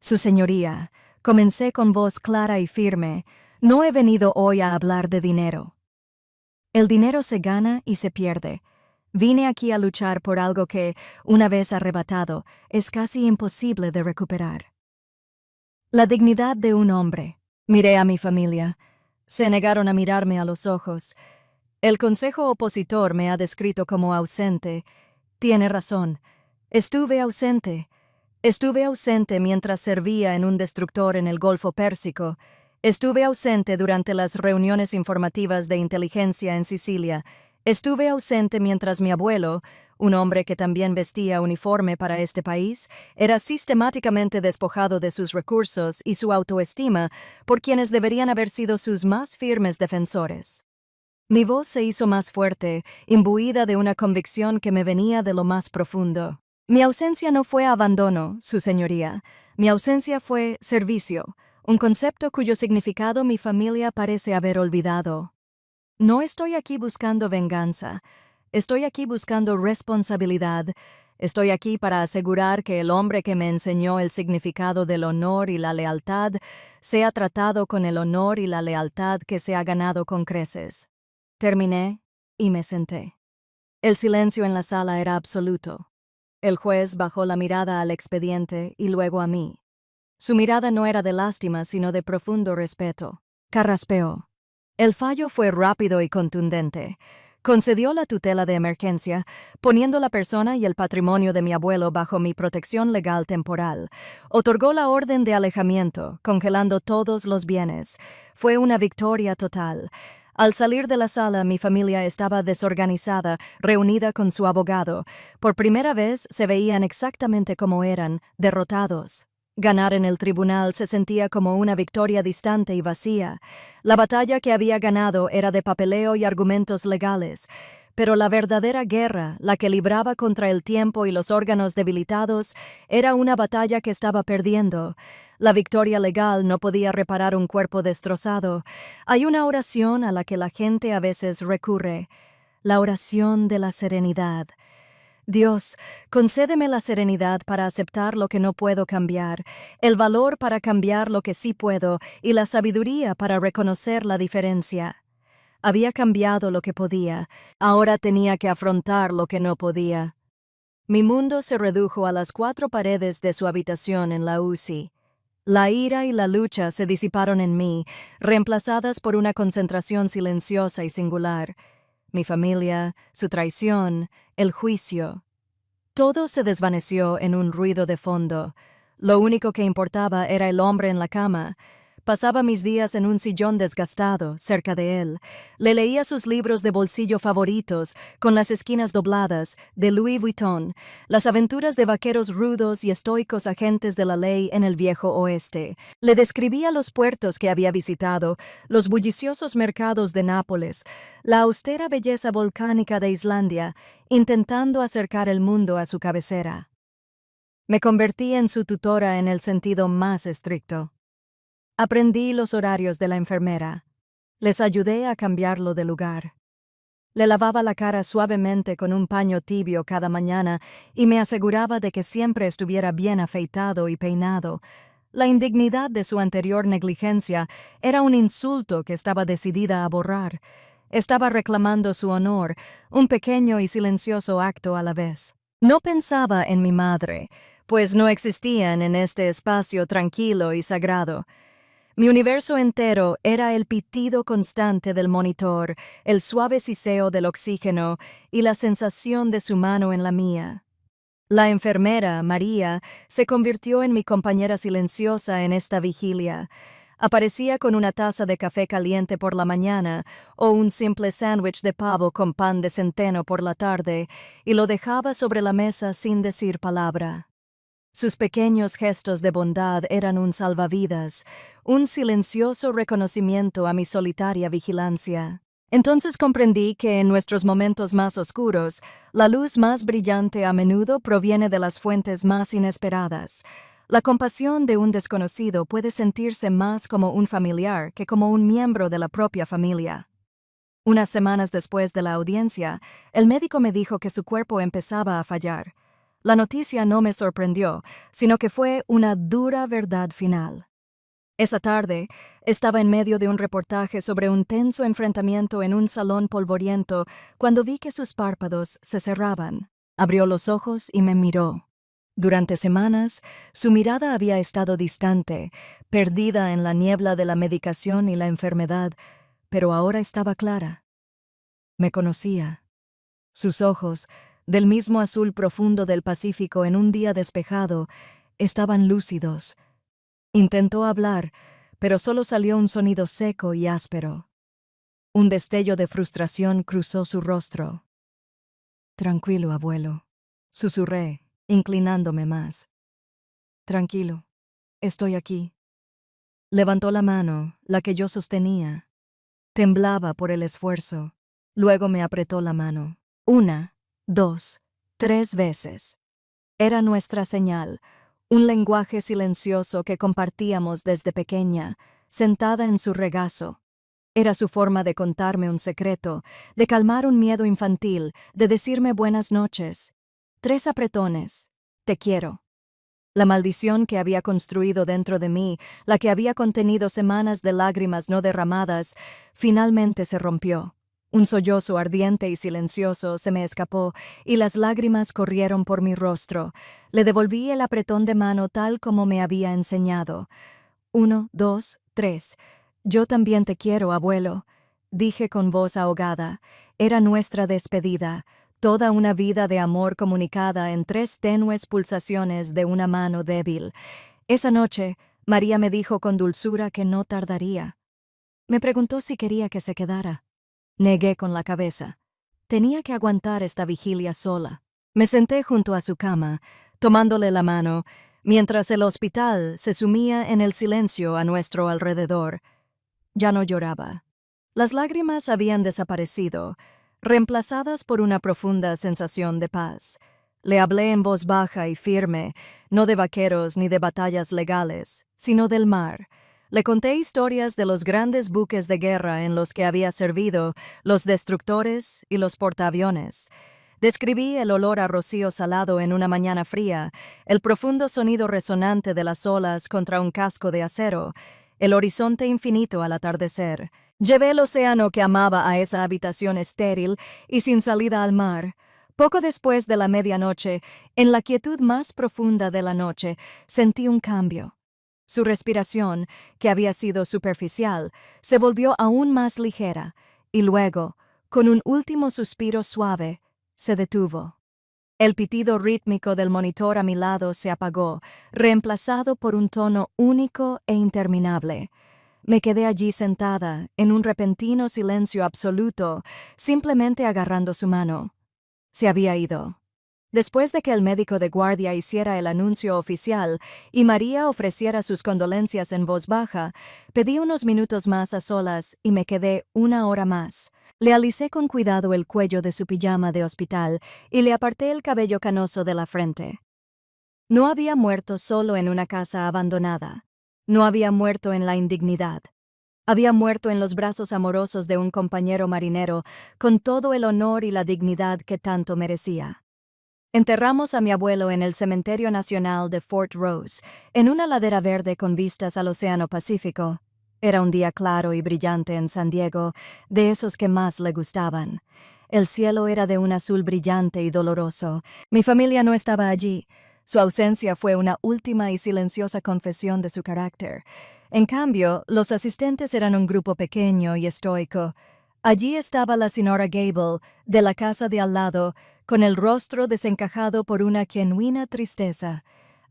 Su señoría, comencé con voz clara y firme, no he venido hoy a hablar de dinero. El dinero se gana y se pierde. Vine aquí a luchar por algo que, una vez arrebatado, es casi imposible de recuperar. La dignidad de un hombre. Miré a mi familia. Se negaron a mirarme a los ojos. El consejo opositor me ha descrito como ausente. Tiene razón. Estuve ausente. Estuve ausente mientras servía en un destructor en el Golfo Pérsico. Estuve ausente durante las reuniones informativas de inteligencia en Sicilia. Estuve ausente mientras mi abuelo, un hombre que también vestía uniforme para este país, era sistemáticamente despojado de sus recursos y su autoestima por quienes deberían haber sido sus más firmes defensores. Mi voz se hizo más fuerte, imbuida de una convicción que me venía de lo más profundo. Mi ausencia no fue abandono, su señoría. Mi ausencia fue servicio, un concepto cuyo significado mi familia parece haber olvidado. No estoy aquí buscando venganza. Estoy aquí buscando responsabilidad. Estoy aquí para asegurar que el hombre que me enseñó el significado del honor y la lealtad sea tratado con el honor y la lealtad que se ha ganado con creces. Terminé y me senté. El silencio en la sala era absoluto. El juez bajó la mirada al expediente y luego a mí. Su mirada no era de lástima, sino de profundo respeto. Carraspeó. El fallo fue rápido y contundente. Concedió la tutela de emergencia, poniendo la persona y el patrimonio de mi abuelo bajo mi protección legal temporal. Otorgó la orden de alejamiento, congelando todos los bienes. Fue una victoria total. Al salir de la sala, mi familia estaba desorganizada, reunida con su abogado. Por primera vez se veían exactamente como eran, derrotados. Ganar en el tribunal se sentía como una victoria distante y vacía. La batalla que había ganado era de papeleo y argumentos legales, pero la verdadera guerra, la que libraba contra el tiempo y los órganos debilitados, era una batalla que estaba perdiendo. La victoria legal no podía reparar un cuerpo destrozado. Hay una oración a la que la gente a veces recurre, la oración de la serenidad. Dios, concédeme la serenidad para aceptar lo que no puedo cambiar, el valor para cambiar lo que sí puedo y la sabiduría para reconocer la diferencia. Había cambiado lo que podía, ahora tenía que afrontar lo que no podía. Mi mundo se redujo a las 4 paredes de su habitación en la UCI. La ira y la lucha se disiparon en mí, reemplazadas por una concentración silenciosa y singular. Mi familia, su traición, el juicio. Todo se desvaneció en un ruido de fondo. Lo único que importaba era el hombre en la cama. Pasaba mis días en un sillón desgastado, cerca de él. Le leía sus libros de bolsillo favoritos, con las esquinas dobladas, de Louis Vuitton, las aventuras de vaqueros rudos y estoicos agentes de la ley en el viejo oeste. Le describía los puertos que había visitado, los bulliciosos mercados de Nápoles, la austera belleza volcánica de Islandia, intentando acercar el mundo a su cabecera. Me convertí en su tutora en el sentido más estricto. Aprendí los horarios de la enfermera. Les ayudé a cambiarlo de lugar. Le lavaba la cara suavemente con un paño tibio cada mañana y me aseguraba de que siempre estuviera bien afeitado y peinado. La indignidad de su anterior negligencia era un insulto que estaba decidida a borrar. Estaba reclamando su honor, un pequeño y silencioso acto a la vez. No pensaba en mi madre, pues no existían en este espacio tranquilo y sagrado. Mi universo entero era el pitido constante del monitor, el suave siseo del oxígeno y la sensación de su mano en la mía. La enfermera, María, se convirtió en mi compañera silenciosa en esta vigilia. Aparecía con una taza de café caliente por la mañana o un simple sándwich de pavo con pan de centeno por la tarde y lo dejaba sobre la mesa sin decir palabra. Sus pequeños gestos de bondad eran un salvavidas, un silencioso reconocimiento a mi solitaria vigilancia. Entonces comprendí que en nuestros momentos más oscuros, la luz más brillante a menudo proviene de las fuentes más inesperadas. La compasión de un desconocido puede sentirse más como un familiar que como un miembro de la propia familia. Unas semanas después de la audiencia, el médico me dijo que su cuerpo empezaba a fallar. La noticia no me sorprendió, sino que fue una dura verdad final. Esa tarde, estaba en medio de un reportaje sobre un tenso enfrentamiento en un salón polvoriento cuando vi que sus párpados se cerraban. Abrió los ojos y me miró. Durante semanas, su mirada había estado distante, perdida en la niebla de la medicación y la enfermedad, pero ahora estaba clara. Me conocía. Sus ojos, del mismo azul profundo del Pacífico en un día despejado, estaban lúcidos. Intentó hablar, pero solo salió un sonido seco y áspero. Un destello de frustración cruzó su rostro. «Tranquilo, abuelo», susurré, inclinándome más. «Tranquilo, estoy aquí». Levantó la mano, la que yo sostenía. Temblaba por el esfuerzo. Luego me apretó la mano. 1, 2, 3 veces. Era nuestra señal, un lenguaje silencioso que compartíamos desde pequeña, sentada en su regazo. Era su forma de contarme un secreto, de calmar un miedo infantil, de decirme buenas noches. 3 apretones. Te quiero. La maldición que había construido dentro de mí, la que había contenido semanas de lágrimas no derramadas, finalmente se rompió. Un sollozo ardiente y silencioso se me escapó y las lágrimas corrieron por mi rostro. Le devolví el apretón de mano tal como me había enseñado. 1, 2, 3. Yo también te quiero, abuelo, dije con voz ahogada. Era nuestra despedida, toda una vida de amor comunicada en 3 tenues pulsaciones de una mano débil. Esa noche, María me dijo con dulzura que no tardaría. Me preguntó si quería que se quedara. Negué con la cabeza. Tenía que aguantar esta vigilia sola. Me senté junto a su cama, tomándole la mano, mientras el hospital se sumía en el silencio a nuestro alrededor. Ya no lloraba. Las lágrimas habían desaparecido, reemplazadas por una profunda sensación de paz. Le hablé en voz baja y firme, no de vaqueros ni de batallas legales, sino del mar. Le conté historias de los grandes buques de guerra en los que había servido, los destructores y los portaaviones. Describí el olor a rocío salado en una mañana fría, el profundo sonido resonante de las olas contra un casco de acero, el horizonte infinito al atardecer. Llevé el océano que amaba a esa habitación estéril y sin salida al mar. Poco después de la medianoche, en la quietud más profunda de la noche, sentí un cambio. Su respiración, que había sido superficial, se volvió aún más ligera, y luego, con un último suspiro suave, se detuvo. El pitido rítmico del monitor a mi lado se apagó, reemplazado por un tono único e interminable. Me quedé allí sentada, en un repentino silencio absoluto, simplemente agarrando su mano. Se había ido. Después de que el médico de guardia hiciera el anuncio oficial y María ofreciera sus condolencias en voz baja, pedí unos minutos más a solas y me quedé 1 hora más. Le alisé con cuidado el cuello de su pijama de hospital y le aparté el cabello canoso de la frente. No había muerto solo en una casa abandonada. No había muerto en la indignidad. Había muerto en los brazos amorosos de un compañero marinero, con todo el honor y la dignidad que tanto merecía. Enterramos a mi abuelo en el Cementerio Nacional de Fort Rose, en una ladera verde con vistas al Océano Pacífico. Era un día claro y brillante en San Diego, de esos que más le gustaban. El cielo era de un azul brillante y doloroso. Mi familia no estaba allí. Su ausencia fue una última y silenciosa confesión de su carácter. En cambio, los asistentes eran un grupo pequeño y estoico. Allí estaba la señora Gable, de la casa de al lado, con el rostro desencajado por una genuina tristeza.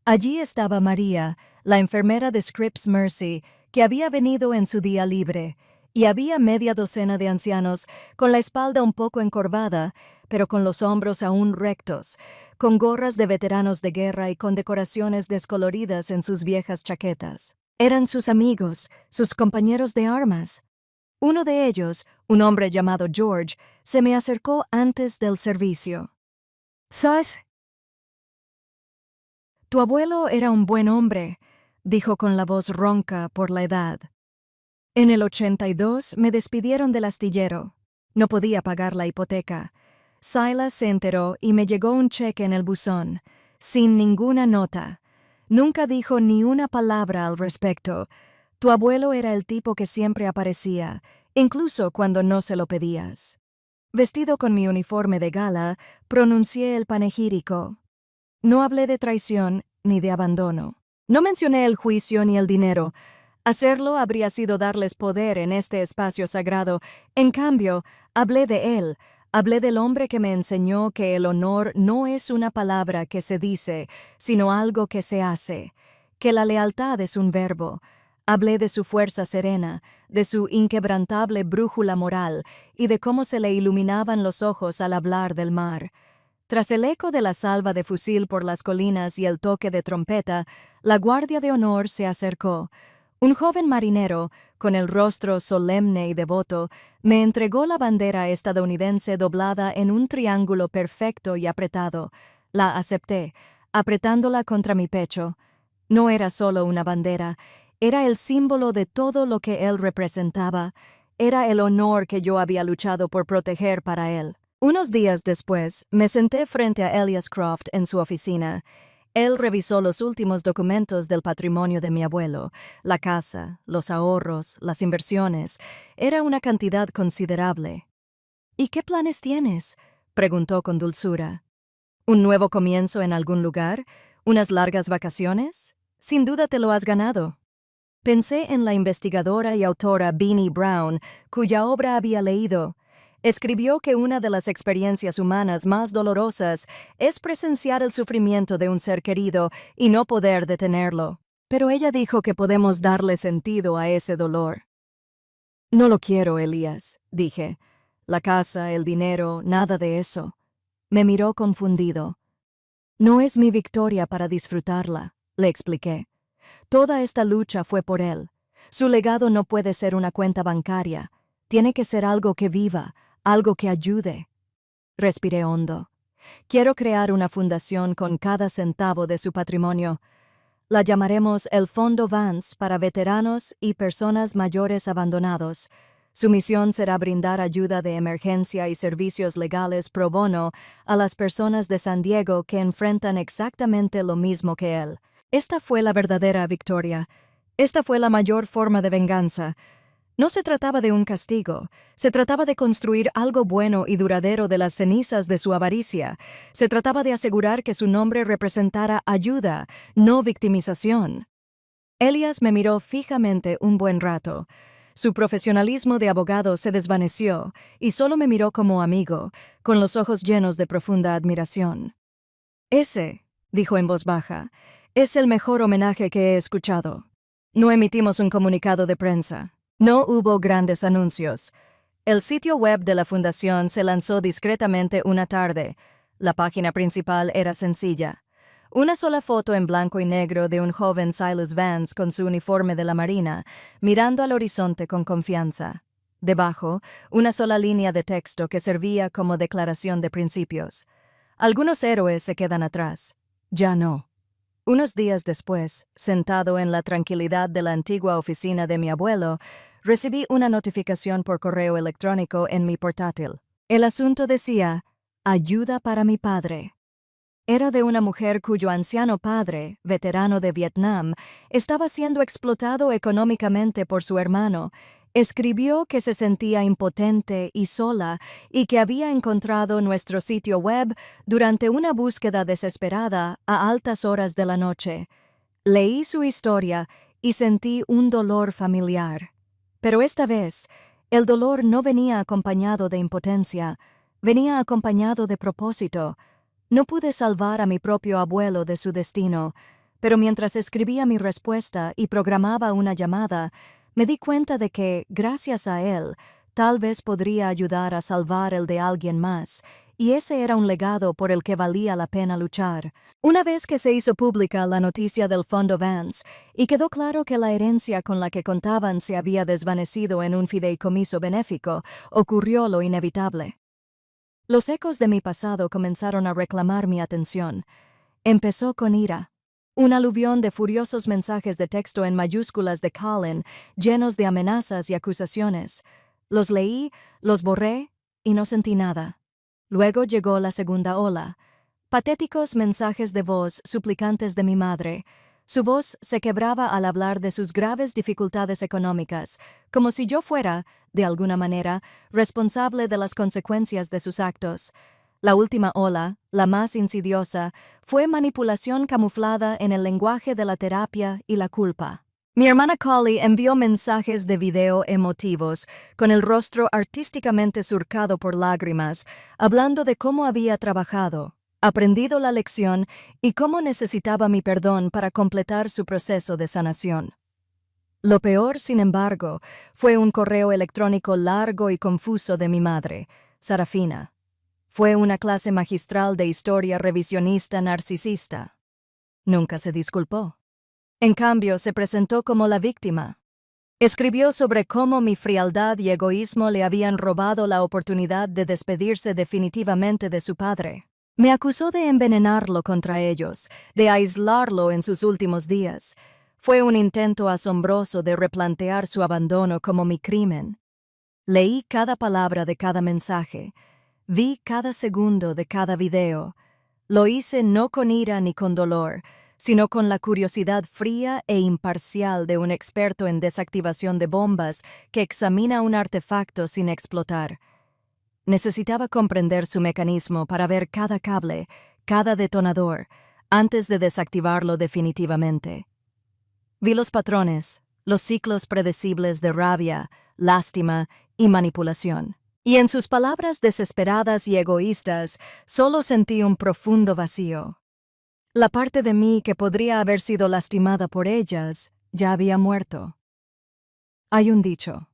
Allí estaba María, la enfermera de Scripps Mercy, que había venido en su día libre, y había media docena de ancianos con la espalda un poco encorvada, pero con los hombros aún rectos, con gorras de veteranos de guerra y con decoraciones descoloridas en sus viejas chaquetas. Eran sus amigos, sus compañeros de armas. Uno de ellos, un hombre llamado George, se me acercó antes del servicio. «¿Sabes? Tu abuelo era un buen hombre», dijo con la voz ronca por la edad. «En el 82 me despidieron del astillero. No podía pagar la hipoteca. Silas se enteró y me llegó un cheque en el buzón, sin ninguna nota. Nunca dijo ni una palabra al respecto. Tu abuelo era el tipo que siempre aparecía, incluso cuando no se lo pedías». Vestido con mi uniforme de gala, pronuncié el panegírico. No hablé de traición ni de abandono. No mencioné el juicio ni el dinero. Hacerlo habría sido darles poder en este espacio sagrado. En cambio, hablé de él. Hablé del hombre que me enseñó que el honor no es una palabra que se dice, sino algo que se hace, que la lealtad es un verbo. Hablé de su fuerza serena, de su inquebrantable brújula moral y de cómo se le iluminaban los ojos al hablar del mar. Tras el eco de la salva de fusil por las colinas y el toque de trompeta, la guardia de honor se acercó. Un joven marinero, con el rostro solemne y devoto, me entregó la bandera estadounidense doblada en un triángulo perfecto y apretado. La acepté, apretándola contra mi pecho. No era solo una bandera, era el símbolo de todo lo que él representaba. Era el honor que yo había luchado por proteger para él. Unos días después, me senté frente a Elias Croft en su oficina. Él revisó los últimos documentos del patrimonio de mi abuelo, la casa, los ahorros, las inversiones. Era una cantidad considerable. «¿Y qué planes tienes?», preguntó con dulzura. «¿Un nuevo comienzo en algún lugar? ¿Unas largas vacaciones? Sin duda te lo has ganado». Pensé en la investigadora y autora Beanie Brown, cuya obra había leído. Escribió que una de las experiencias humanas más dolorosas es presenciar el sufrimiento de un ser querido y no poder detenerlo. Pero ella dijo que podemos darle sentido a ese dolor. «No lo quiero, Elías», dije. «La casa, el dinero, nada de eso». Me miró confundido. «No es mi victoria para disfrutarla», le expliqué. «Toda esta lucha fue por él. Su legado no puede ser una cuenta bancaria. Tiene que ser algo que viva, algo que ayude». Respiré hondo. «Quiero crear una fundación con cada centavo de su patrimonio. La llamaremos el Fondo Vance para veteranos y personas mayores abandonados. Su misión será brindar ayuda de emergencia y servicios legales pro bono a las personas de San Diego que enfrentan exactamente lo mismo que él». Esta fue la verdadera victoria. Esta fue la mayor forma de venganza. No se trataba de un castigo, se trataba de construir algo bueno y duradero de las cenizas de su avaricia. Se trataba de asegurar que su nombre representara ayuda, no victimización. Elias me miró fijamente un buen rato. Su profesionalismo de abogado se desvaneció y solo me miró como amigo, con los ojos llenos de profunda admiración. «Ese», dijo en voz baja, «es el mejor homenaje que he escuchado». No emitimos un comunicado de prensa. No hubo grandes anuncios. El sitio web de la fundación se lanzó discretamente una tarde. La página principal era sencilla. Una sola foto en blanco y negro de un joven Silas Vance con su uniforme de la Marina, mirando al horizonte con confianza. Debajo, una sola línea de texto que servía como declaración de principios. Algunos héroes se quedan atrás. Ya no. Unos días después, sentado en la tranquilidad de la antigua oficina de mi abuelo, recibí una notificación por correo electrónico en mi portátil. El asunto decía, «Ayuda para mi padre». Era de una mujer cuyo anciano padre, veterano de Vietnam, estaba siendo explotado económicamente por su hermano. Escribió que se sentía impotente y sola y que había encontrado nuestro sitio web durante una búsqueda desesperada a altas horas de la noche. Leí su historia y sentí un dolor familiar. Pero esta vez, el dolor no venía acompañado de impotencia, venía acompañado de propósito. No pude salvar a mi propio abuelo de su destino, pero mientras escribía mi respuesta y programaba una llamada, Me di cuenta de que, gracias a él, tal vez podría ayudar a salvar el de alguien más, y ese era un legado por el que valía la pena luchar. Una vez que se hizo pública la noticia del Fondo Vance, y quedó claro que la herencia con la que contaban se había desvanecido en un fideicomiso benéfico, ocurrió lo inevitable. Los ecos de mi pasado comenzaron a reclamar mi atención. Empezó con ira. Un aluvión de furiosos mensajes de texto en mayúsculas de Colin, llenos de amenazas y acusaciones. Los leí, los borré y no sentí nada. Luego llegó la segunda ola. Patéticos mensajes de voz suplicantes de mi madre. Su voz se quebraba al hablar de sus graves dificultades económicas, como si yo fuera, de alguna manera, responsable de las consecuencias de sus actos. La última ola, la más insidiosa, fue manipulación camuflada en el lenguaje de la terapia y la culpa. Mi hermana Collie envió mensajes de video emotivos, con el rostro artísticamente surcado por lágrimas, hablando de cómo había trabajado, aprendido la lección y cómo necesitaba mi perdón para completar su proceso de sanación. Lo peor, sin embargo, fue un correo electrónico largo y confuso de mi madre, Sarafina. Fue una clase magistral de historia revisionista narcisista. Nunca se disculpó. En cambio, se presentó como la víctima. Escribió sobre cómo mi frialdad y egoísmo le habían robado la oportunidad de despedirse definitivamente de su padre. Me acusó de envenenarlo contra ellos, de aislarlo en sus últimos días. Fue un intento asombroso de replantear su abandono como mi crimen. Leí cada palabra de cada mensaje. Vi cada segundo de cada video. Lo hice no con ira ni con dolor, sino con la curiosidad fría e imparcial de un experto en desactivación de bombas que examina un artefacto sin explotar. Necesitaba comprender su mecanismo para ver cada cable, cada detonador, antes de desactivarlo definitivamente. Vi los patrones, los ciclos predecibles de rabia, lástima y manipulación. Y en sus palabras desesperadas y egoístas, solo sentí un profundo vacío. La parte de mí que podría haber sido lastimada por ellas ya había muerto. Hay un dicho: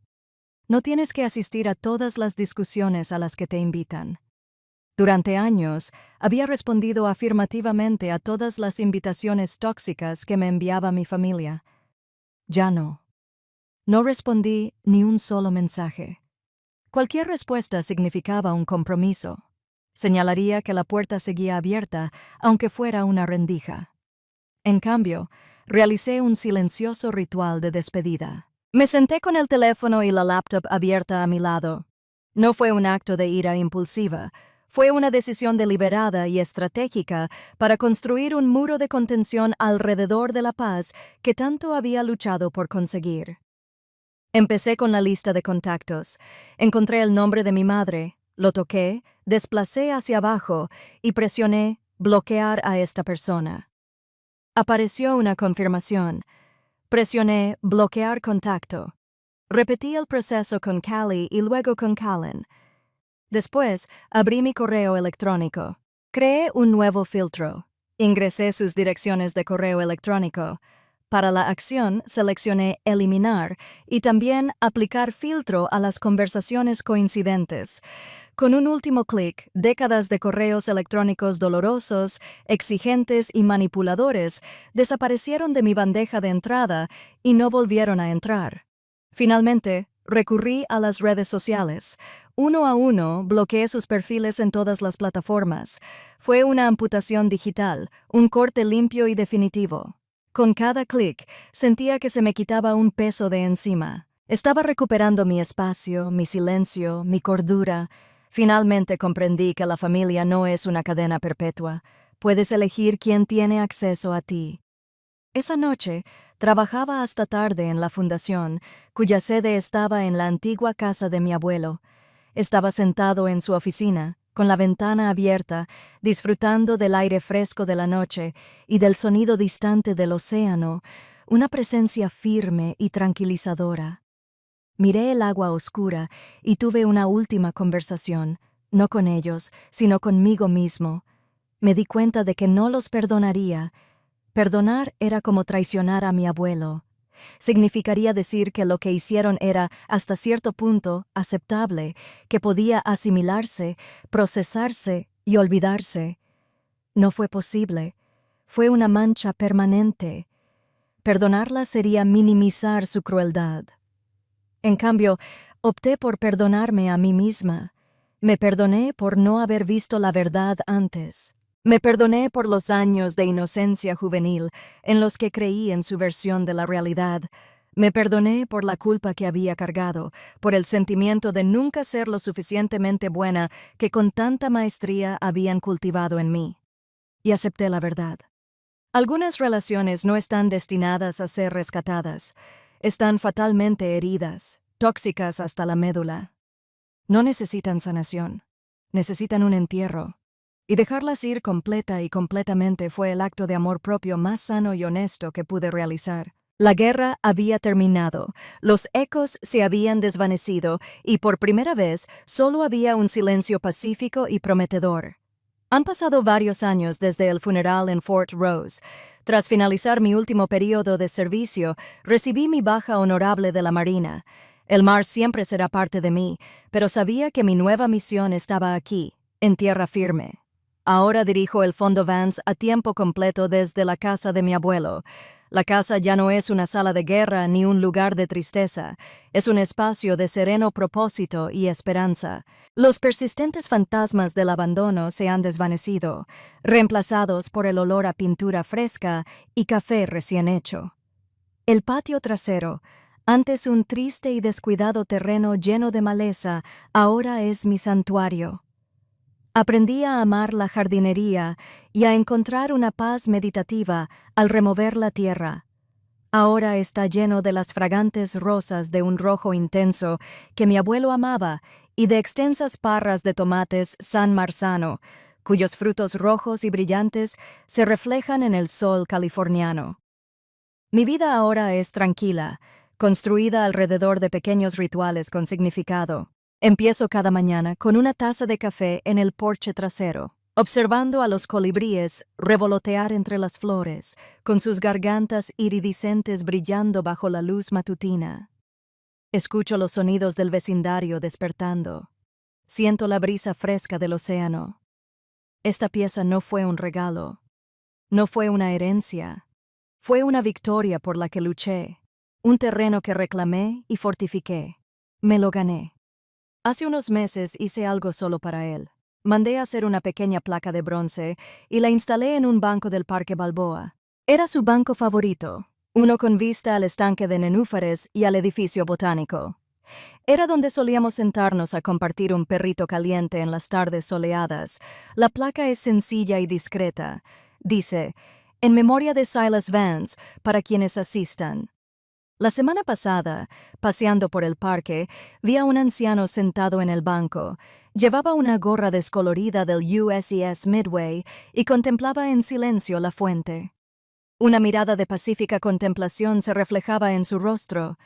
no tienes que asistir a todas las discusiones a las que te invitan. Durante años, había respondido afirmativamente a todas las invitaciones tóxicas que me enviaba mi familia. Ya no. No respondí ni un solo mensaje. Cualquier respuesta significaba un compromiso. Señalaría que la puerta seguía abierta, aunque fuera una rendija. En cambio, realicé un silencioso ritual de despedida. Me senté con el teléfono y la laptop abierta a mi lado. No fue un acto de ira impulsiva, fue una decisión deliberada y estratégica para construir un muro de contención alrededor de la paz que tanto había luchado por conseguir. Empecé con la lista de contactos. Encontré el nombre de mi madre, lo toqué, desplacé hacia abajo y presioné bloquear a esta persona. Apareció una confirmación. Presioné bloquear contacto. Repetí el proceso con Callie y luego con Colin. Después, abrí mi correo electrónico. Creé un nuevo filtro. Ingresé sus direcciones de correo electrónico. Para la acción, seleccioné eliminar y también aplicar filtro a las conversaciones coincidentes. Con un último clic, décadas de correos electrónicos dolorosos, exigentes y manipuladores desaparecieron de mi bandeja de entrada y no volvieron a entrar. Finalmente, recurrí a las redes sociales. Uno a uno, bloqueé sus perfiles en todas las plataformas. Fue una amputación digital, un corte limpio y definitivo. Con cada clic, sentía que se me quitaba un peso de encima. Estaba recuperando mi espacio, mi silencio, mi cordura. Finalmente comprendí que la familia no es una cadena perpetua. Puedes elegir quién tiene acceso a ti. Esa noche, trabajaba hasta tarde en la fundación, cuya sede estaba en la antigua casa de mi abuelo. Estaba sentado en su oficina, con la ventana abierta, disfrutando del aire fresco de la noche y del sonido distante del océano, una presencia firme y tranquilizadora. Miré el agua oscura y tuve una última conversación, no con ellos, sino conmigo mismo. Me di cuenta de que no los perdonaría. Perdonar era como traicionar a mi abuelo. Significaría decir que lo que hicieron era, hasta cierto punto, aceptable, que podía asimilarse, procesarse y olvidarse. No fue posible. Fue una mancha permanente. Perdonarla sería minimizar su crueldad. En cambio, opté por perdonarme a mí misma. Me perdoné por no haber visto la verdad antes. Me perdoné por los años de inocencia juvenil en los que creí en su versión de la realidad. Me perdoné por la culpa que había cargado, por el sentimiento de nunca ser lo suficientemente buena que con tanta maestría habían cultivado en mí. Y acepté la verdad. Algunas relaciones no están destinadas a ser rescatadas. Están fatalmente heridas, tóxicas hasta la médula. No necesitan sanación. Necesitan un entierro. Y dejarlas ir completa y completamente fue el acto de amor propio más sano y honesto que pude realizar. La guerra había terminado, los ecos se habían desvanecido y por primera vez solo había un silencio pacífico y prometedor. Han pasado varios años desde el funeral en Fort Rose. Tras finalizar mi último periodo de servicio, recibí mi baja honorable de la Marina. El mar siempre será parte de mí, pero sabía que mi nueva misión estaba aquí, en tierra firme. Ahora dirijo el Fondo Vance a tiempo completo desde la casa de mi abuelo. La casa ya no es una sala de guerra ni un lugar de tristeza, es un espacio de sereno propósito y esperanza. Los persistentes fantasmas del abandono se han desvanecido, reemplazados por el olor a pintura fresca y café recién hecho. El patio trasero, antes un triste y descuidado terreno lleno de maleza, ahora es mi santuario. Aprendí a amar la jardinería y a encontrar una paz meditativa al remover la tierra. Ahora está lleno de las fragantes rosas de un rojo intenso que mi abuelo amaba y de extensas parras de tomates San Marzano, cuyos frutos rojos y brillantes se reflejan en el sol californiano. Mi vida ahora es tranquila, construida alrededor de pequeños rituales con significado. Empiezo cada mañana con una taza de café en el porche trasero, observando a los colibríes revolotear entre las flores, con sus gargantas iridiscentes brillando bajo la luz matutina. Escucho los sonidos del vecindario despertando. Siento la brisa fresca del océano. Esta pieza no fue un regalo, no fue una herencia, fue una victoria por la que luché, un terreno que reclamé y fortifiqué. Me lo gané. Hace unos meses hice algo solo para él. Mandé a hacer una pequeña placa de bronce y la instalé en un banco del Parque Balboa. Era su banco favorito, uno con vista al estanque de nenúfares y al edificio botánico. Era donde solíamos sentarnos a compartir un perrito caliente en las tardes soleadas. La placa es sencilla y discreta. Dice, en memoria de Silas Vance, para quienes asistan. La semana pasada, paseando por el parque, vi a un anciano sentado en el banco. Llevaba una gorra descolorida del USS Midway y contemplaba en silencio la fuente. Una mirada de pacífica contemplación se reflejaba en su rostro.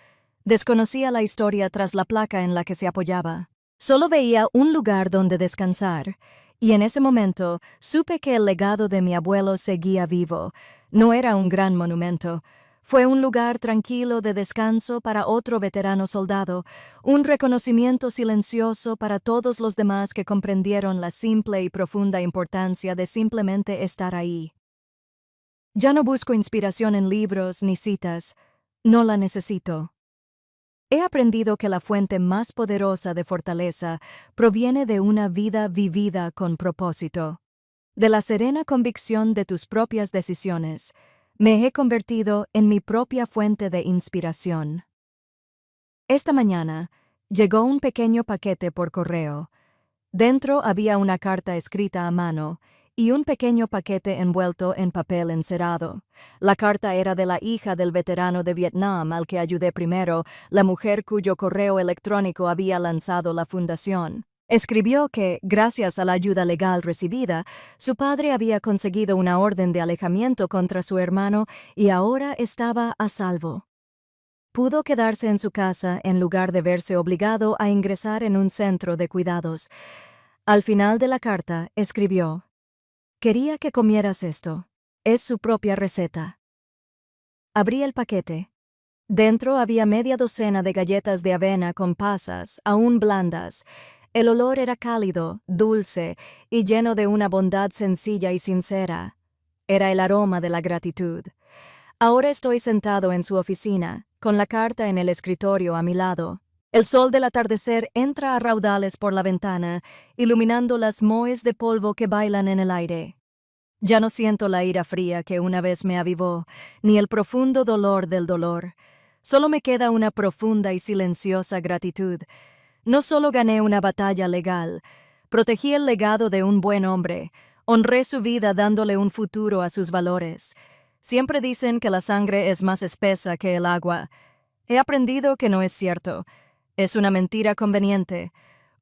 Desconocía la historia tras la placa en la que se apoyaba. Solo veía un lugar donde descansar, y en ese momento supe que el legado de mi abuelo seguía vivo. No era un gran monumento. Fue un lugar tranquilo de descanso para otro veterano soldado, un reconocimiento silencioso para todos los demás que comprendieron la simple y profunda importancia de simplemente estar ahí. Ya no busco inspiración en libros ni citas, no la necesito. He aprendido que la fuente más poderosa de fortaleza proviene de una vida vivida con propósito, de la serena convicción de tus propias decisiones. Me he convertido en mi propia fuente de inspiración. Esta mañana llegó un pequeño paquete por correo. Dentro había una carta escrita a mano y un pequeño paquete envuelto en papel encerado. La carta era de la hija del veterano de Vietnam al que ayudé primero, la mujer cuyo correo electrónico había lanzado la fundación. Escribió que, gracias a la ayuda legal recibida, su padre había conseguido una orden de alejamiento contra su hermano y ahora estaba a salvo. Pudo quedarse en su casa en lugar de verse obligado a ingresar en un centro de cuidados. Al final de la carta, escribió: «Quería que comieras esto. Es su propia receta». Abrí el paquete. Dentro había media docena de galletas de avena con pasas, aún blandas. El olor era cálido, dulce y lleno de una bondad sencilla y sincera. Era el aroma de la gratitud. Ahora estoy sentado en su oficina, con la carta en el escritorio a mi lado. El sol del atardecer entra a raudales por la ventana, iluminando las moes de polvo que bailan en el aire. Ya no siento la ira fría que una vez me avivó, ni el profundo dolor del dolor. Solo me queda una profunda y silenciosa gratitud. No solo gané una batalla legal, protegí el legado de un buen hombre, honré su vida dándole un futuro a sus valores. Siempre dicen que la sangre es más espesa que el agua. He aprendido que no es cierto. Es una mentira conveniente,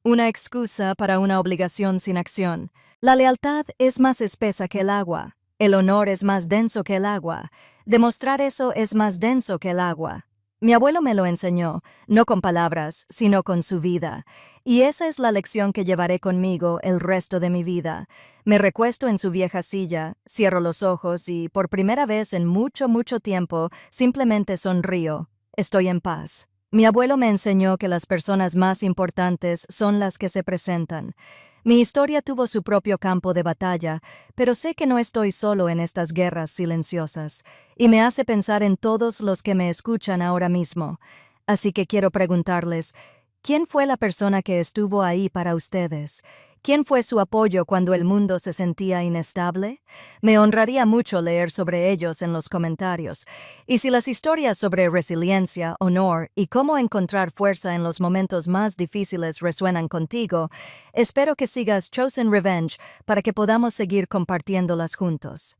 una excusa para una obligación sin acción. La lealtad es más espesa que el agua. El honor es más denso que el agua. Demostrar eso es más denso que el agua. Mi abuelo me lo enseñó, no con palabras, sino con su vida. Y esa es la lección que llevaré conmigo el resto de mi vida. Me recuesto en su vieja silla, cierro los ojos y, por primera vez en mucho, mucho tiempo, simplemente sonrío. Estoy en paz. Mi abuelo me enseñó que las personas más importantes son las que se presentan. Mi historia tuvo su propio campo de batalla, pero sé que no estoy solo en estas guerras silenciosas, y me hace pensar en todos los que me escuchan ahora mismo. Así que quiero preguntarles, ¿quién fue la persona que estuvo ahí para ustedes? ¿Quién fue su apoyo cuando el mundo se sentía inestable? Me honraría mucho leer sobre ellos en los comentarios. Y si las historias sobre resiliencia, honor y cómo encontrar fuerza en los momentos más difíciles resuenan contigo, espero que sigas Chosen Revenge para que podamos seguir compartiéndolas juntos.